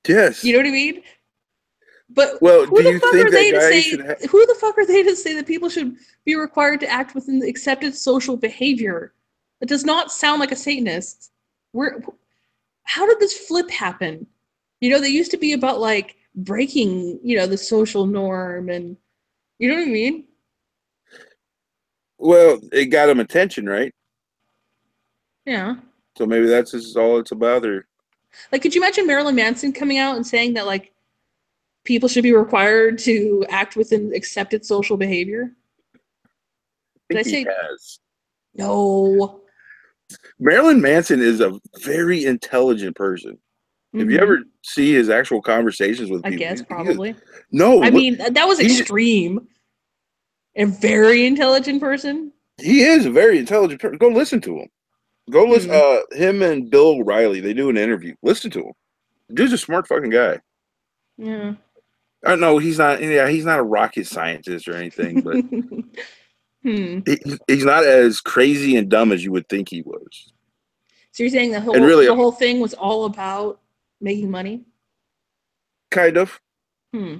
Speaker 2: You
Speaker 1: Yes.
Speaker 2: know what I mean? But
Speaker 1: Well,
Speaker 2: who
Speaker 1: do
Speaker 2: the
Speaker 1: you
Speaker 2: fuck
Speaker 1: think
Speaker 2: are
Speaker 1: that
Speaker 2: they to
Speaker 1: guy
Speaker 2: say?
Speaker 1: should have?
Speaker 2: Who the fuck are they to say that people should be required to act within the accepted social behavior? It does not sound like a Satanist. Where? How did this flip happen? You know, they used to be about like breaking, the social norm, and you know what I mean?
Speaker 1: Well, it got him attention, right?
Speaker 2: Yeah.
Speaker 1: So maybe that's just all it's about. Or
Speaker 2: Like, could you imagine Marilyn Manson coming out and saying that like people should be required to act within accepted social behavior?
Speaker 1: I
Speaker 2: Did I
Speaker 1: think he
Speaker 2: say
Speaker 1: has.
Speaker 2: no?
Speaker 1: Marilyn Manson is a very intelligent person. If you ever
Speaker 2: Mm-hmm.
Speaker 1: see his actual conversations with
Speaker 2: I
Speaker 1: people,
Speaker 2: guess
Speaker 1: he is
Speaker 2: probably.
Speaker 1: no.
Speaker 2: I
Speaker 1: Look,
Speaker 2: mean, that was
Speaker 1: he
Speaker 2: extreme. A very intelligent person.
Speaker 1: he is a very intelligent person. Go listen to him. Go listen.
Speaker 2: Hmm.
Speaker 1: Him and Bill Riley. They do an interview. Listen to him. Dude's a smart fucking guy.
Speaker 2: Yeah.
Speaker 1: No, he's not. Yeah, he's not a rocket scientist or anything, but
Speaker 2: Hmm.
Speaker 1: he's not as crazy and dumb as you would think he was.
Speaker 2: So you're saying the
Speaker 1: And
Speaker 2: whole
Speaker 1: really,
Speaker 2: the whole thing was all about making money?
Speaker 1: kind of.
Speaker 2: Hmm.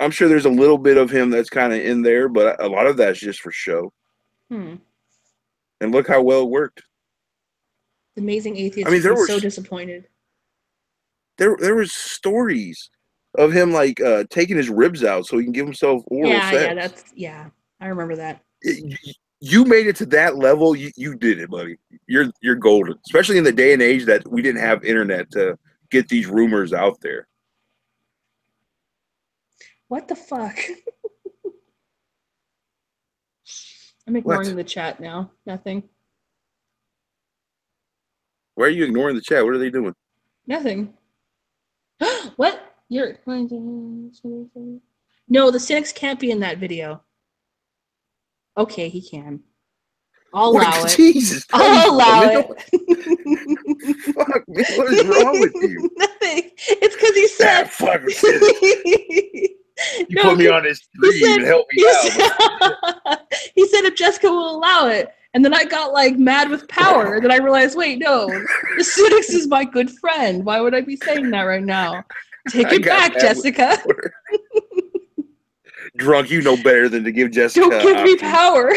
Speaker 1: I'm sure there's a little bit of him that's kind of in there, but a lot of that's just for show.
Speaker 2: Hmm.
Speaker 1: And look how well it worked.
Speaker 2: The amazing
Speaker 1: I
Speaker 2: atheist
Speaker 1: mean,
Speaker 2: would be so disappointed.
Speaker 1: there was stories of him like taking his ribs out so he can give himself oral
Speaker 2: Yeah, yeah,
Speaker 1: sex.
Speaker 2: yeah. I remember that.
Speaker 1: You made it to that level. You did it, buddy. You're golden, especially in the day and age that we didn't have internet to get these rumors out there.
Speaker 2: What the fuck? I'm ignoring
Speaker 1: What?
Speaker 2: the chat now. Nothing.
Speaker 1: Why are you ignoring the chat? What are they doing?
Speaker 2: Nothing. What? You're no, No, the cynics can't be in that video. Okay, he can. I'll allow it.
Speaker 1: Jesus,
Speaker 2: I'll allow it.
Speaker 1: Fuck me, what is wrong with you?
Speaker 2: Nothing. It's because he said.
Speaker 1: That fucking cynic. You
Speaker 2: No,
Speaker 1: put me on this dream and help me out.
Speaker 2: He said if Jessica will allow it. And then I got like mad with power. Then I realized, wait, no, the cynics is my good friend. Why would I be saying that right now? Take it back, Jessica.
Speaker 1: Drunk, you know better than to give Jessica.
Speaker 2: Don't give me power.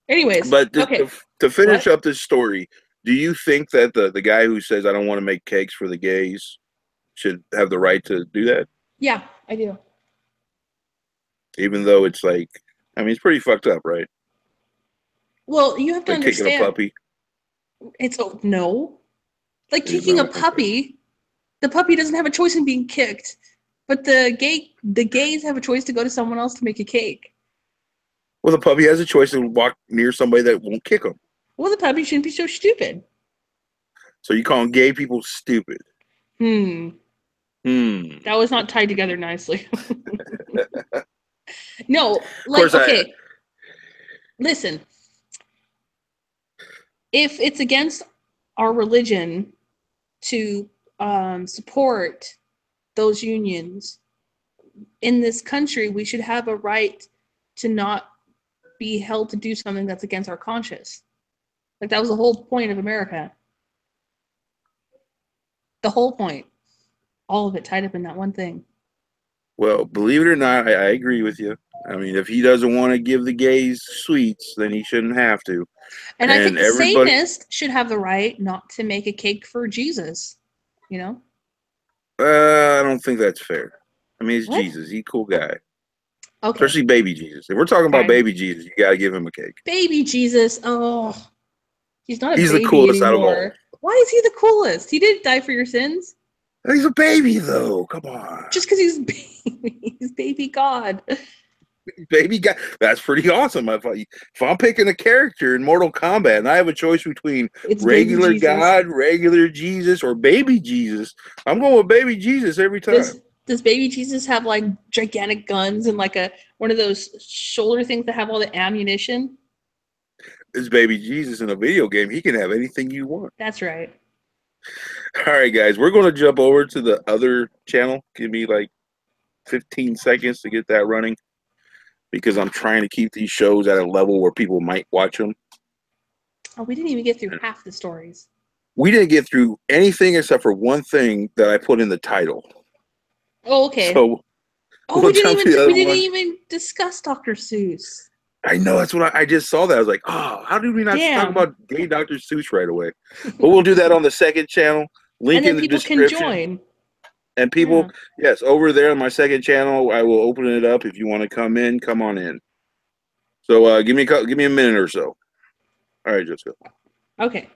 Speaker 2: Anyways,
Speaker 1: but
Speaker 2: okay.
Speaker 1: to finish up this story, do you think that the guy who says I don't want to make cakes for the gays should have the right to do that?
Speaker 2: Yeah, I do.
Speaker 1: Even though it's like, I mean, it's pretty fucked up, right?
Speaker 2: Well, you have to understand.
Speaker 1: Kicking a puppy.
Speaker 2: It's no. Like kicking a puppy. Okay. The puppy doesn't have a choice in being kicked, but the gays have a choice to go to someone else to make a cake.
Speaker 1: Well, the puppy has a choice to walk near somebody that won't kick them.
Speaker 2: Well, the puppy shouldn't be so stupid.
Speaker 1: So you calling gay people stupid?
Speaker 2: That was not tied together nicely. No, like, okay. Listen. If it's against our religion to support those unions in this country, we should have a right to not be held to do something that's against our conscience. Like, that was the whole point of America. The whole point. All of it tied up in that one thing.
Speaker 1: Well, believe it or not, I agree with you. I mean, if he doesn't want to give the gays sweets, then he shouldn't have to.
Speaker 2: And I think the Satanist should have the right not to make a cake for Jesus. You know?
Speaker 1: I don't think that's fair. I mean, it's Jesus. He's a cool guy. Okay. Especially baby Jesus. If we're talking about baby Jesus, you got to give him a cake.
Speaker 2: Baby Jesus. Oh. He's not a baby
Speaker 1: He's the coolest
Speaker 2: anymore.
Speaker 1: Out of all.
Speaker 2: Why is he the coolest? He didn't die for your sins.
Speaker 1: He's a baby, though. Come on.
Speaker 2: Just because he's baby. He's baby God.
Speaker 1: Baby God. That's pretty awesome. If I'm picking a character in Mortal Kombat and I have a choice between regular God, regular Jesus, or baby Jesus, I'm going with baby Jesus every time.
Speaker 2: Does baby Jesus have like gigantic guns and like one of those shoulder things that have all the ammunition?
Speaker 1: It's baby Jesus in a video game. He can have anything you want.
Speaker 2: That's right.
Speaker 1: All right, guys. We're going to jump over to the other channel. Give me like 15 seconds to get that running because I'm trying to keep these shows at a level where people might watch them.
Speaker 2: Oh, we didn't even get through half the stories.
Speaker 1: We didn't get through anything except for one thing that I put in the title.
Speaker 2: Oh, okay.
Speaker 1: So
Speaker 2: we didn't even discuss Dr. Seuss.
Speaker 1: I know, that's what I just saw that. I was like, oh, how did we not talk about gay Dr. Seuss right away? But we'll do that on the second channel. Link in the description. And people can join. And people, yes, over there on my second channel, I will open it up. If you want to come in, come on in. So give me a minute or so. All right, Jessica.
Speaker 2: Okay.